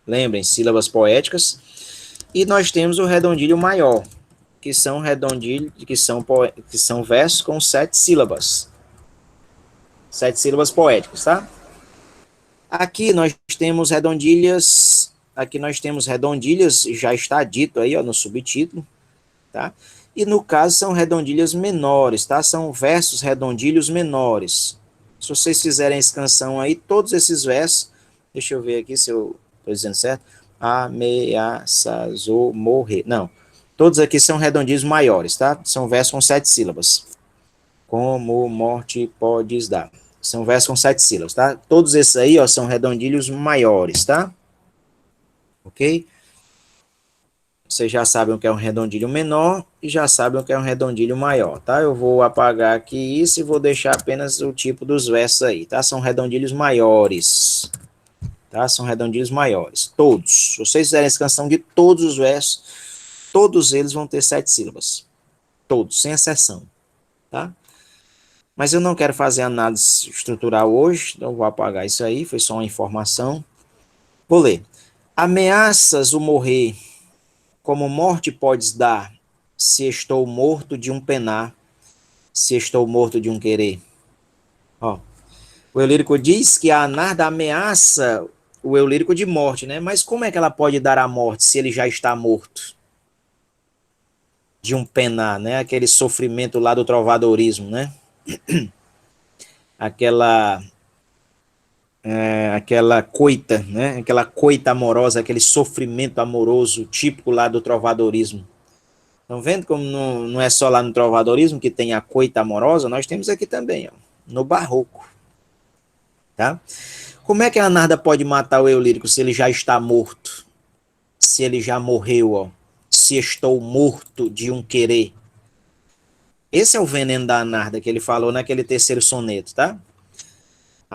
lembrem, sílabas poéticas, e nós temos o redondilho maior, que são redondilhos, que são versos com 7 sílabas. 7 sílabas poéticas, tá? Aqui nós temos redondilhas, já está dito aí, ó, no subtítulo, tá? E no caso são redondilhas menores, tá? São versos redondilhos menores. Se vocês fizerem a escansão aí, todos esses versos, deixa eu ver aqui se eu estou dizendo certo, ameaçou morrer, não, todos aqui são redondilhos maiores, tá? São versos com 7 sílabas. Como morte podes dar. São versos com 7 sílabas, tá? Todos esses aí, ó, são redondilhos maiores, tá? Ok? Vocês já sabem o que é um redondilho menor e já sabem o que é um redondilho maior, tá? Eu vou apagar aqui isso e vou deixar apenas o tipo dos versos aí, tá? São redondilhos maiores, tá? São redondilhos maiores, todos. Se vocês fizerem a escansão de todos os versos, todos eles vão ter 7 sílabas. Todos, sem exceção, tá? Mas eu não quero fazer análise estrutural hoje, então vou apagar isso aí, foi só uma informação. Vou ler. Ameaças o morrer, como morte podes dar, se estou morto de um penar, se estou morto de um querer. Ó, o eu lírico diz que a Anarda ameaça o eu lírico de morte, né? Mas como é que ela pode dar a morte se ele já está morto? De um penar, né? Aquele sofrimento lá do trovadorismo, né? Aquela coita, né? Aquela coita amorosa, aquele sofrimento amoroso típico lá do trovadorismo. Estão vendo como não é só lá no trovadorismo que tem a coita amorosa? Nós temos aqui também, ó, no barroco. Tá? Como é que a Anarda pode matar o eu lírico se ele já está morto? Se ele já morreu, ó. Se estou morto de um querer. Esse é o veneno da Anarda que ele falou naquele terceiro soneto, tá?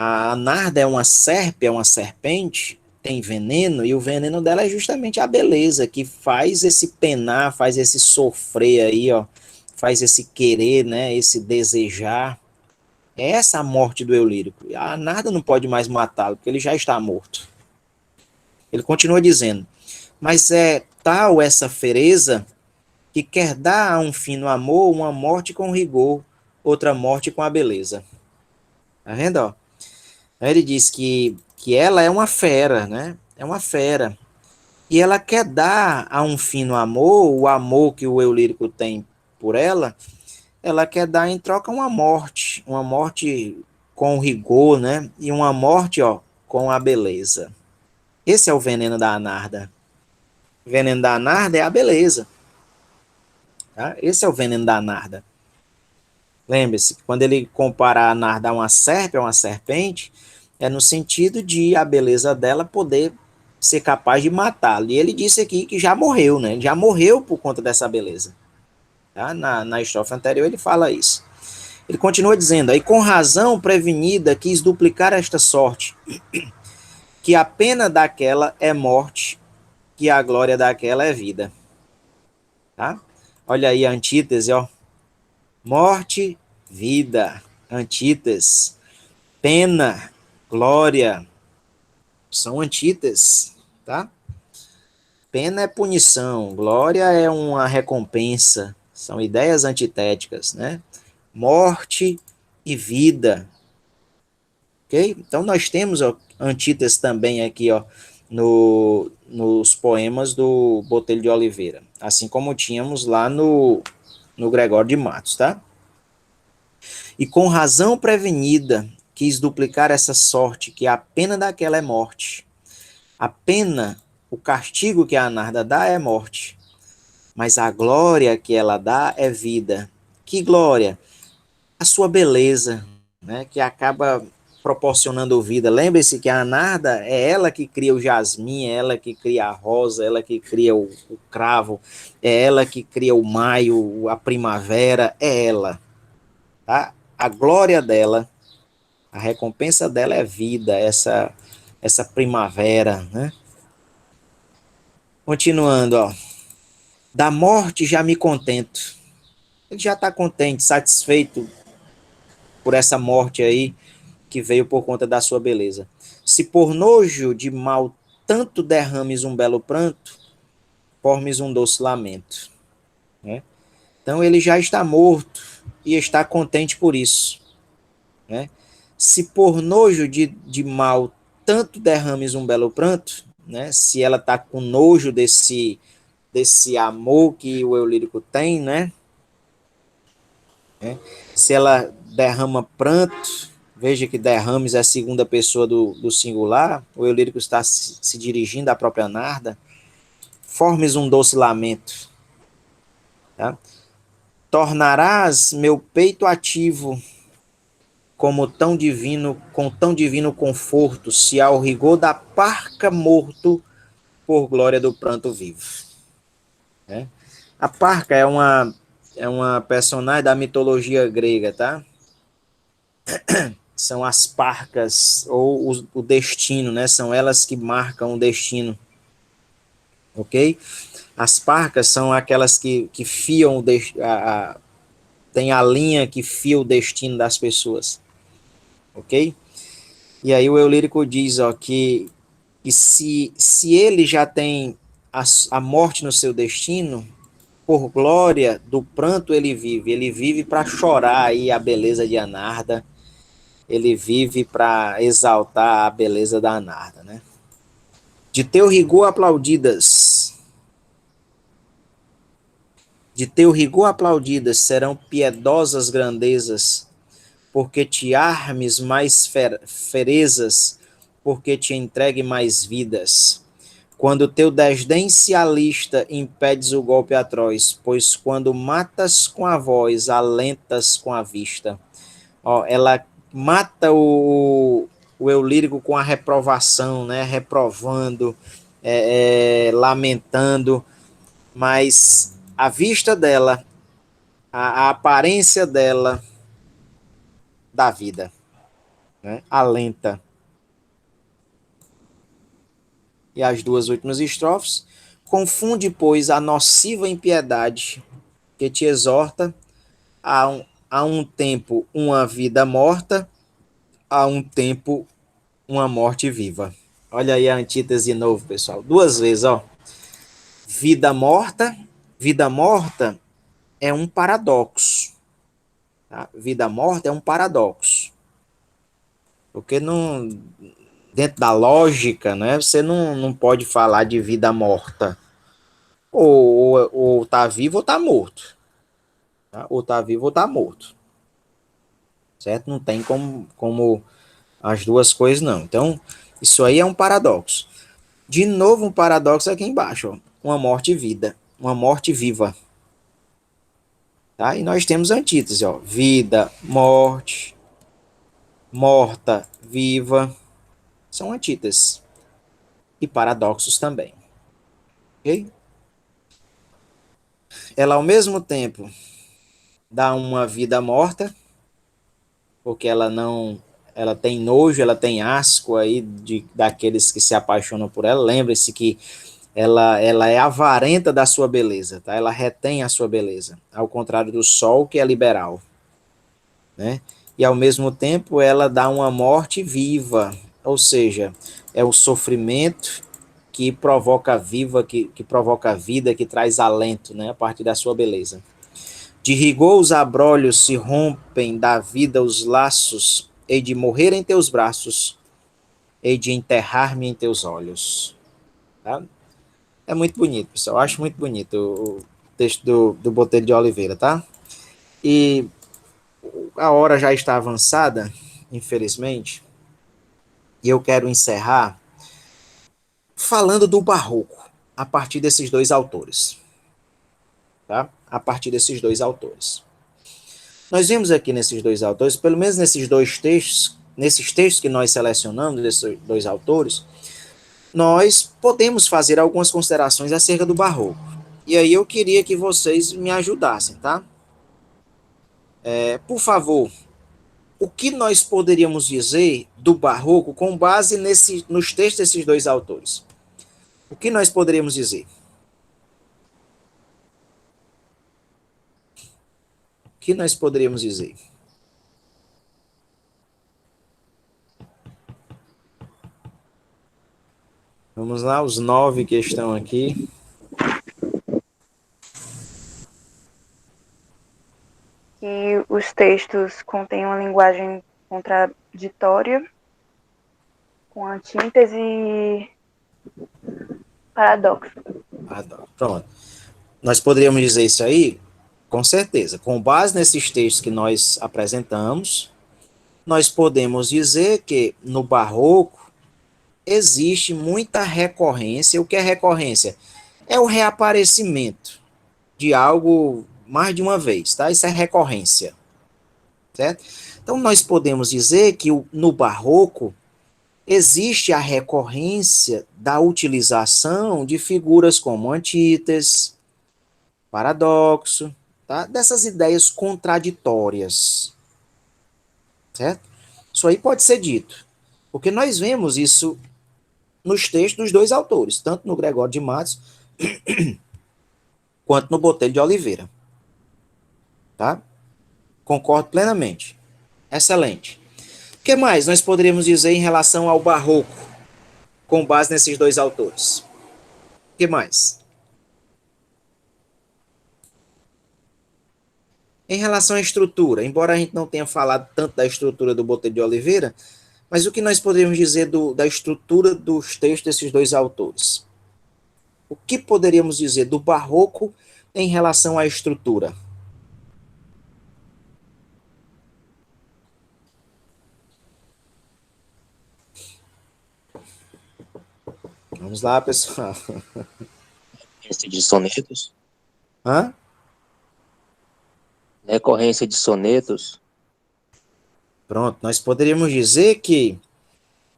A Narda é uma serpe, é uma serpente, tem veneno, e o veneno dela é justamente a beleza, que faz esse penar, faz esse sofrer aí, ó, faz esse querer, né, esse desejar. É essa a morte do eu lírico. A Narda não pode mais matá-lo, porque ele já está morto. Ele continua dizendo, mas é tal essa fereza que quer dar a um fim no amor uma morte com rigor, outra morte com a beleza. Tá vendo, ó? Ele diz que ela é uma fera, né? É uma fera. E ela quer dar a um fim no amor, o amor que o eu lírico tem por ela quer dar em troca uma morte com rigor, né? E uma morte, ó, com a beleza. Esse é o veneno da Anarda. O veneno da Anarda é a beleza. Tá? Esse é o veneno da Anarda. Lembre-se, quando ele compara a Anarda a uma serpe, a uma serpente, é no sentido de a beleza dela poder ser capaz de matá-lo. E ele disse aqui que já morreu, né? Ele já morreu por conta dessa beleza. Tá? Na estrofe anterior ele fala isso. Ele continua dizendo, aí com razão prevenida quis duplicar esta sorte, que a pena daquela é morte, que a glória daquela é vida. Tá? Olha aí a antítese, ó. Morte, vida, antítese, pena, glória, são antíteses, tá? Pena é punição, glória é uma recompensa, são ideias antitéticas, né? Morte e vida, ok? Então nós temos ó, antíteses também aqui, ó, nos poemas do Botelho de Oliveira, assim como tínhamos lá no Gregório de Matos, tá? E com razão prevenida, quis duplicar essa sorte, que a pena daquela é morte. A pena, o castigo que a Anarda dá é morte, mas a glória que ela dá é vida. Que glória? A sua beleza, né, que acaba proporcionando vida. Lembre-se que a Anarda é ela que cria o jasmim, é ela que cria a rosa, é ela que cria o cravo, é ela que cria o maio, a primavera, é ela. Tá? A glória dela, a recompensa dela é vida, essa primavera, né? Continuando, ó. Da morte já me contento. Ele já está contente, satisfeito por essa morte aí que veio por conta da sua beleza. Se por nojo de mal tanto derrames um belo pranto, formes um doce lamento. Né? Então ele já está morto e está contente por isso. Né? Se por nojo de mal tanto derrames um belo pranto, né? Se ela está com nojo desse amor que o eu lírico tem, né? Se ela derrama pranto, veja que derrames é a segunda pessoa do singular, o eu lírico está se dirigindo à própria Narda, formes um doce lamento. Tá? Tornarás meu peito ativo como tão divino, com tão divino conforto, se ao rigor da parca morto, por glória do pranto vivo. Né? A parca é uma personagem da mitologia grega, tá? São as parcas, ou o destino, né? São elas que marcam o destino, ok? As parcas são aquelas que fiam, tem a linha que fia o destino das pessoas, ok? E aí o eu lírico diz, ó, que se ele já tem a morte no seu destino, por glória do pranto ele vive para chorar aí a beleza de Anarda, ele vive para exaltar a beleza da Anarda, né? De teu rigor aplaudidas, de teu rigor aplaudidas serão piedosas grandezas, porque te armes mais ferezas, porque te entregue mais vidas. Quando teu desdém se alista, impedes o golpe atroz, pois quando matas com a voz, alentas com a vista. Ó, ela mata o eu lírico com a reprovação, né? Reprovando, lamentando, mas a vista dela, a aparência dela dá vida. né? Alenta. E as duas últimas estrofes: confunde, pois, a nociva impiedade que te exorta a um tempo uma vida morta, a um tempo uma morte viva. Olha aí a antítese de novo, pessoal. Duas vezes, ó. Vida morta. Vida morta é um paradoxo. Tá? Vida morta é um paradoxo. Porque não, dentro da lógica, né, você não pode falar de vida morta. Ou tá vivo ou tá morto. Tá? Ou tá vivo ou tá morto. Certo? Não tem como as duas coisas, não. Então, isso aí é um paradoxo. De novo, um paradoxo aqui embaixo. Ó. Uma morte e vida. Uma morte viva. Tá? E nós temos antítese. Ó. Vida, morte, morta, viva. São antíteses. E paradoxos também. Ok? Ela, ao mesmo tempo, dá uma vida morta, porque ela tem nojo, ela tem asco aí daqueles que se apaixonam por ela. Lembre-se que ela é avarenta da sua beleza, tá? Ela retém a sua beleza, ao contrário do sol, que é liberal, né? E ao mesmo tempo ela dá uma morte viva, ou seja, é o sofrimento que provoca que provoca vida, que traz alento, né? A partir da sua beleza. De rigor os abrolhos se rompem da vida os laços, hei de morrer em teus braços, hei de enterrar-me em teus olhos. Tá? É muito bonito, pessoal. Eu acho muito bonito o texto do Botelho de Oliveira, tá? E a hora já está avançada, infelizmente, e eu quero encerrar falando do barroco, a partir desses dois autores. Tá? A partir desses dois autores. Nós vimos aqui nesses dois autores, pelo menos nesses textos que nós selecionamos, desses dois autores, nós podemos fazer algumas considerações acerca do barroco. E aí eu queria que vocês me ajudassem, tá? Por favor, o que nós poderíamos dizer do barroco com base nos textos desses dois autores? O que nós poderíamos dizer? O que nós poderíamos dizer? Vamos lá, os 9 que estão aqui. Que os textos contêm uma linguagem contraditória, com antítese e paradoxo. Pronto. Nós poderíamos dizer isso aí, com certeza. Com base nesses textos que nós apresentamos, nós podemos dizer que no barroco existe muita recorrência. O que é recorrência? É o reaparecimento de algo mais de uma vez, tá? Isso é recorrência, certo? Então nós podemos dizer que no barroco existe a recorrência da utilização de figuras como antíteses, paradoxo, tá? Dessas ideias contraditórias, certo? Isso aí pode ser dito, porque nós vemos isso nos textos dos dois autores, tanto no Gregório de Matos quanto no Botelho de Oliveira, tá? Concordo plenamente. Excelente. O que mais nós poderíamos dizer em relação ao barroco, com base nesses dois autores? O que mais? Em relação à estrutura, embora a gente não tenha falado tanto da estrutura do Botelho de Oliveira, mas o que nós poderíamos dizer da estrutura dos textos desses dois autores? O que poderíamos dizer do barroco em relação à estrutura? Vamos lá, pessoal. Recorrência de sonetos. Hã? Recorrência de sonetos. Pronto, nós poderíamos dizer que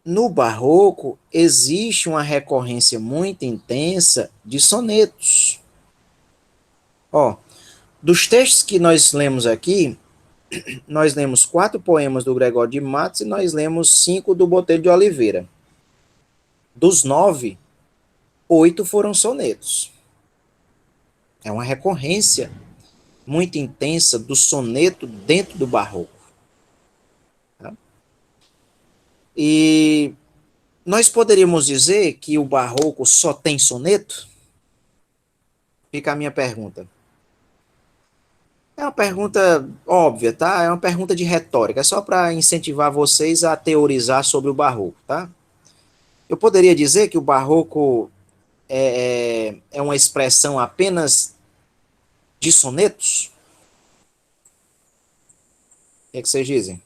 no barroco existe uma recorrência muito intensa de sonetos. Ó, dos textos que nós lemos aqui, nós lemos 4 poemas do Gregório de Matos e nós lemos 5 do Botelho de Oliveira. Dos 9, 8 foram sonetos. É uma recorrência muito intensa do soneto dentro do barroco. Tá? E nós poderíamos dizer que o barroco só tem soneto? Fica a minha pergunta. É uma pergunta óbvia, tá? É uma pergunta de retórica, é só para incentivar vocês a teorizar sobre o barroco, tá? Eu poderia dizer que o barroco é uma expressão apenas de sonetos? O que é que vocês dizem?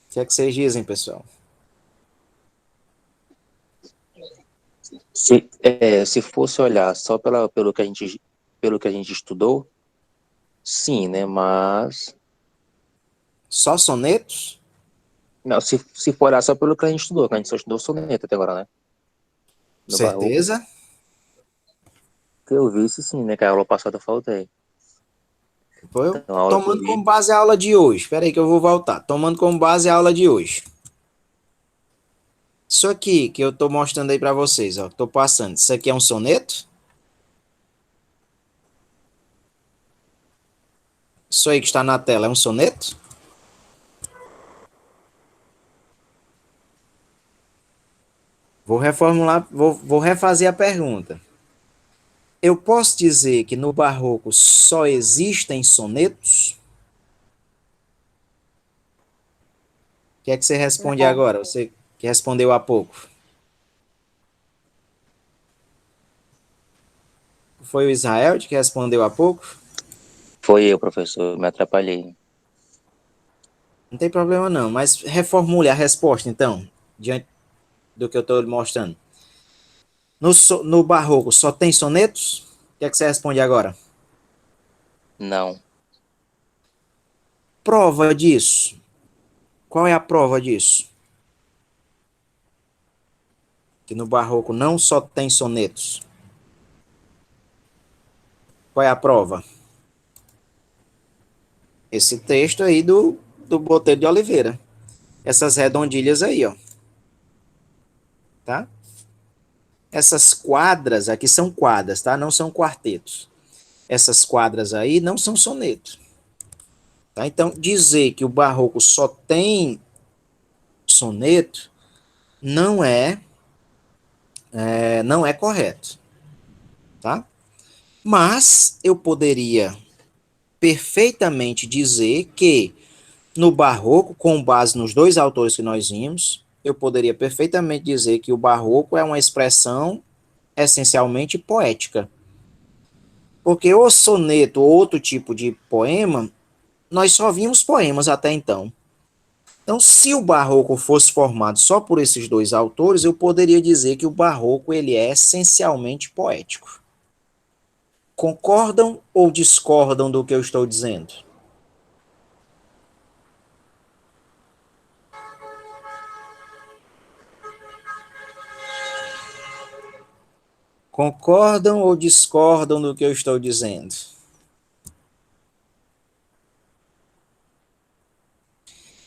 O que é que vocês dizem, pessoal? Se fosse olhar só pelo que a gente estudou, sim, né? Mas Só sonetos? não, se for olhar só pelo que a gente estudou, que a gente só estudou soneto até agora, né? No barroco, Certeza? que eu vi, sim, né? Que a aula passada eu faltei. Foi Então, a aula que eu tomando vi como base a aula de hoje. Espera aí que eu vou voltar. Tomando como base a aula de hoje. Isso aqui que eu estou mostrando aí para vocês, ó, estou passando. Isso aqui é um soneto? Isso aí que está na tela é um soneto? Vou reformular, vou refazer a pergunta. Eu posso dizer que no barroco só existem sonetos? O que é que você responde Não. agora? Você que respondeu há pouco. Foi o Israel que respondeu há pouco? foi eu, professor, me atrapalhei. Não tem problema não, mas reformule a resposta então, diante do que eu estou mostrando. No barroco só tem sonetos? O que é que você responde agora? Não, Prova disso. Qual é a prova disso? Que no barroco não só tem sonetos. Qual é a prova? Esse texto aí do Botelho de Oliveira. Essas redondilhas aí, ó. Tá? Essas quadras aqui são quadras, tá? Não são quartetos. Essas quadras aí não são sonetos. Tá? Então, dizer que o barroco só tem soneto não é correto, tá? Mas eu poderia perfeitamente dizer que no barroco, com base nos 2 autores que nós vimos, eu poderia perfeitamente dizer que o barroco é uma expressão essencialmente poética. Porque o soneto ou outro tipo de poema, nós só vimos poemas até então. Então, se o barroco fosse formado só por esses 2 autores, eu poderia dizer que o barroco ele é essencialmente poético. Concordam ou discordam do que eu estou dizendo? Concordam ou discordam do que eu estou dizendo?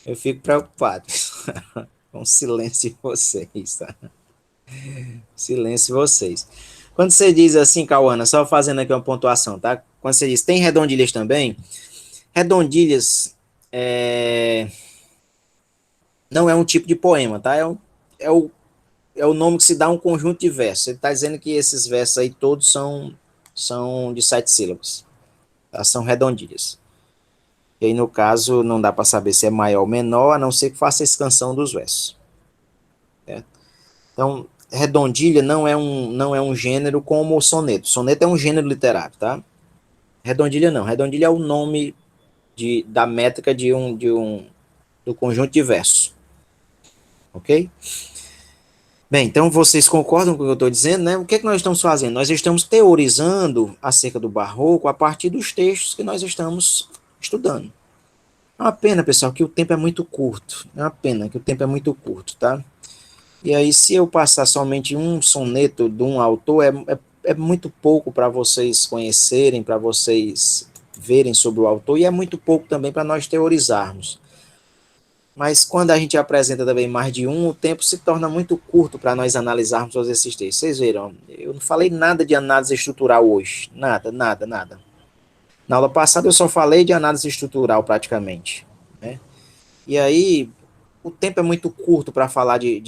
Eu fico preocupado com o silêncio de vocês, tá? Silêncio de vocês. Quando você diz assim, Cauana, só fazendo aqui uma pontuação, tá? Quando você diz, tem redondilhas também? Redondilhas não é um tipo de poema, tá? É o nome que se dá a um conjunto de versos. Ele está dizendo que esses versos aí todos são de 7 sílabas. Tá? São redondilhas. E aí, no caso, não dá para saber se é maior ou menor, a não ser que faça a expansão dos versos. Certo? Então, redondilha não é um gênero como o soneto. Soneto é um gênero literário, tá? Redondilha não. Redondilha é o nome da métrica do conjunto de versos. Ok? Bem, então vocês concordam com o que eu estou dizendo, né? O que é que nós estamos fazendo? Nós estamos teorizando acerca do barroco a partir dos textos que nós estamos estudando. É uma pena, pessoal, que o tempo é muito curto. É uma pena que o tempo é muito curto, tá? E aí, se eu passar somente um soneto de um autor, é muito pouco para vocês conhecerem, para vocês verem sobre o autor, e é muito pouco também para nós teorizarmos. Mas quando a gente apresenta também mais de um, o tempo se torna muito curto para nós analisarmos todos esses textos. Vocês viram, eu não falei nada de análise estrutural hoje. Nada, nada, nada. Na aula passada eu só falei de análise estrutural praticamente, né? E aí, o tempo é muito curto para falar de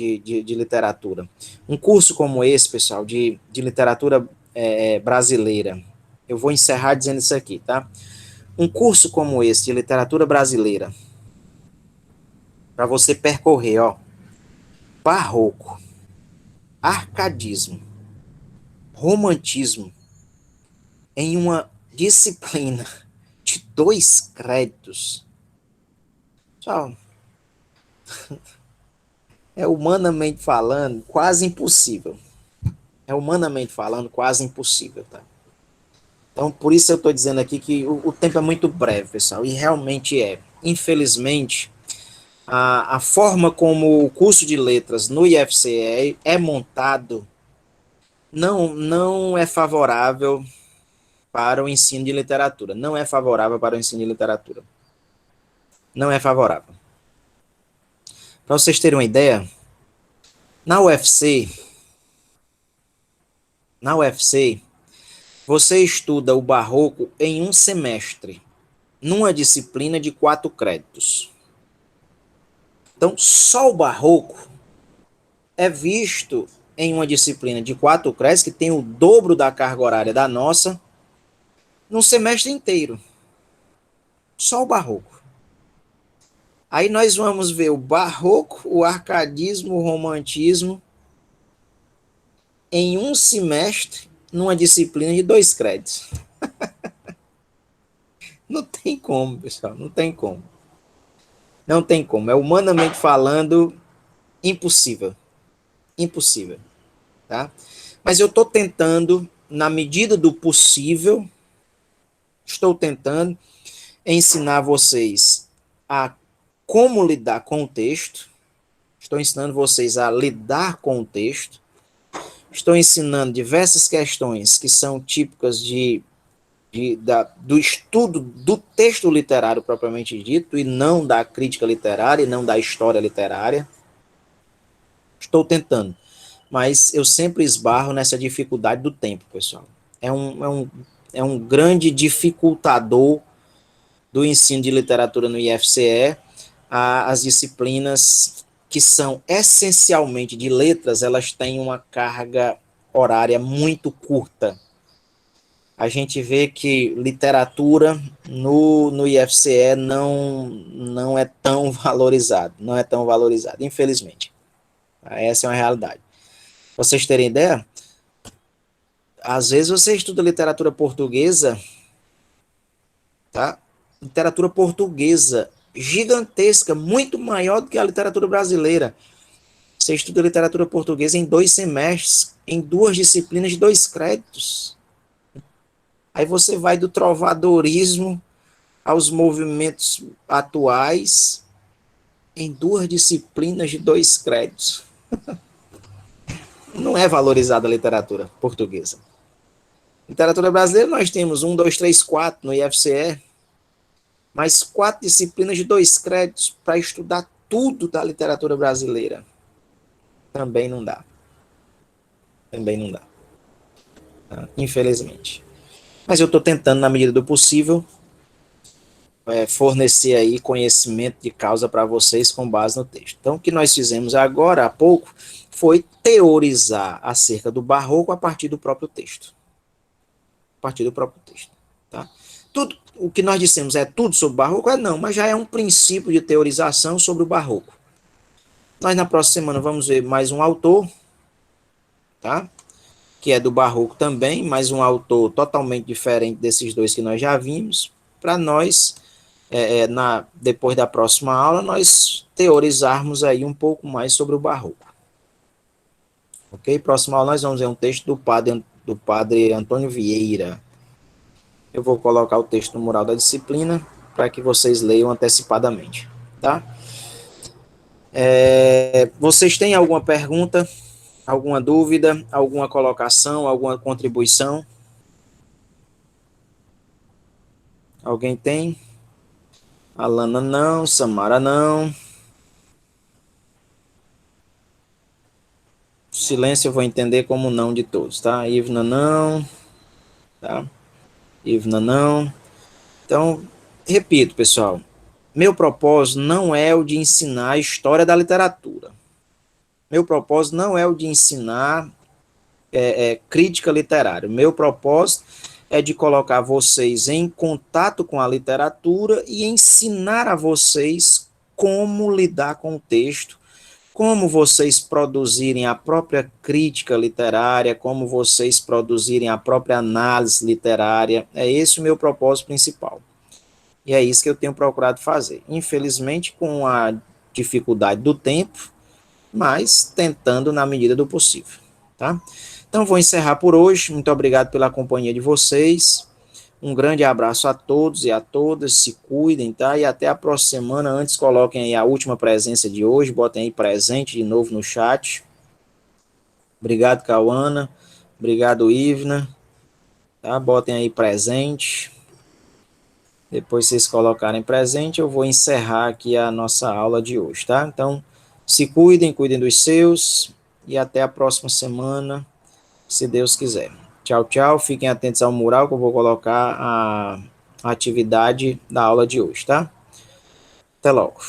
literatura. Um curso como esse, pessoal, de literatura brasileira, eu vou encerrar dizendo isso aqui, tá? Um curso como esse de literatura brasileira, para você percorrer, ó, barroco, arcadismo, romantismo, em uma disciplina de 2 créditos, pessoal, é humanamente falando quase impossível. É humanamente falando quase impossível, tá? Então, por isso eu estou dizendo aqui que o tempo é muito breve, pessoal, e realmente é. Infelizmente, a forma como o curso de letras no IFCE é montado não é favorável para o ensino de literatura. Não é favorável para o ensino de literatura. Não é favorável. Para vocês terem uma ideia, na UFC, você estuda o barroco em um semestre, numa disciplina de 4 créditos. Então, só o barroco é visto em uma disciplina de 4 créditos, que tem o dobro da carga horária da nossa, num semestre inteiro. Só o barroco. Aí nós vamos ver o barroco, o arcadismo, o romantismo, em um semestre, numa disciplina de 2 créditos. Não tem como, pessoal, não tem como. Não tem como. É humanamente falando, impossível. Impossível, tá? Mas eu estou tentando, na medida do possível, estou tentando ensinar vocês a como lidar com o texto, estou ensinando vocês a lidar com o texto, estou ensinando diversas questões que são típicas do estudo do texto literário propriamente dito, e não da crítica literária, e não da história literária. Estou tentando, mas eu sempre esbarro nessa dificuldade do tempo, pessoal. É um grande dificultador do ensino de literatura no IFCE. As disciplinas que são essencialmente de letras, elas têm uma carga horária muito curta. A gente vê que literatura no IFCE não é tão valorizado, infelizmente. Essa é uma realidade. Pra vocês terem ideia, às vezes você estuda literatura portuguesa, tá? Literatura portuguesa gigantesca, muito maior do que a literatura brasileira. Você estuda literatura portuguesa em 2 semestres, em 2 disciplinas de 2 créditos. Aí você vai do trovadorismo aos movimentos atuais em 2 disciplinas de 2 créditos. Não é valorizada a literatura portuguesa. Literatura brasileira nós temos 1, 2, 3, 4 no IFCE, mais 4 disciplinas de 2 créditos para estudar tudo da literatura brasileira. Também não dá. Também não dá. Tá? Infelizmente. Mas eu estou tentando, na medida do possível, fornecer aí conhecimento de causa para vocês com base no texto. Então, o que nós fizemos agora há pouco foi teorizar acerca do barroco a partir do próprio texto. A partir do próprio texto. Tá? Tudo o que nós dissemos é tudo sobre o barroco? Não, mas já é um princípio de teorização sobre o barroco. Nós na próxima semana vamos ver mais um autor, tá? Que é do barroco também, mas um autor totalmente diferente desses dois que nós já vimos, para nós, depois da próxima aula, nós teorizarmos aí um pouco mais sobre o barroco. Ok? Próxima aula nós vamos ver um texto do padre Antônio Vieira. Eu vou colocar o texto no mural da disciplina para que vocês leiam antecipadamente, tá? Vocês têm alguma pergunta, alguma dúvida, alguma colocação, alguma contribuição? Alguém tem? Alana não, Samara não. Silêncio eu vou entender como não de todos, tá? Ivna não, tá? Ivna não. Então, repito, pessoal, meu propósito não é o de ensinar a história da literatura. Meu propósito não é o de ensinar crítica literária. Meu propósito é de colocar vocês em contato com a literatura e ensinar a vocês como lidar com o texto, como vocês produzirem a própria crítica literária, como vocês produzirem a própria análise literária. É esse o meu propósito principal. E é isso que eu tenho procurado fazer. Infelizmente, com a dificuldade do tempo, mas tentando na medida do possível, tá? Então, vou encerrar por hoje. Muito obrigado pela companhia de vocês. Um grande abraço a todos e a todas. Se cuidem, tá? E até a próxima semana. Antes, coloquem aí a última presença de hoje. Botem aí presente de novo no chat. Obrigado, Cauana. Obrigado, Ivna. Tá? Botem aí presente. Depois vocês colocarem presente, eu vou encerrar aqui a nossa aula de hoje, tá? Então, se cuidem, cuidem dos seus e até a próxima semana, se Deus quiser. Tchau, tchau. Fiquem atentos ao mural que eu vou colocar a atividade da aula de hoje, tá? Até logo.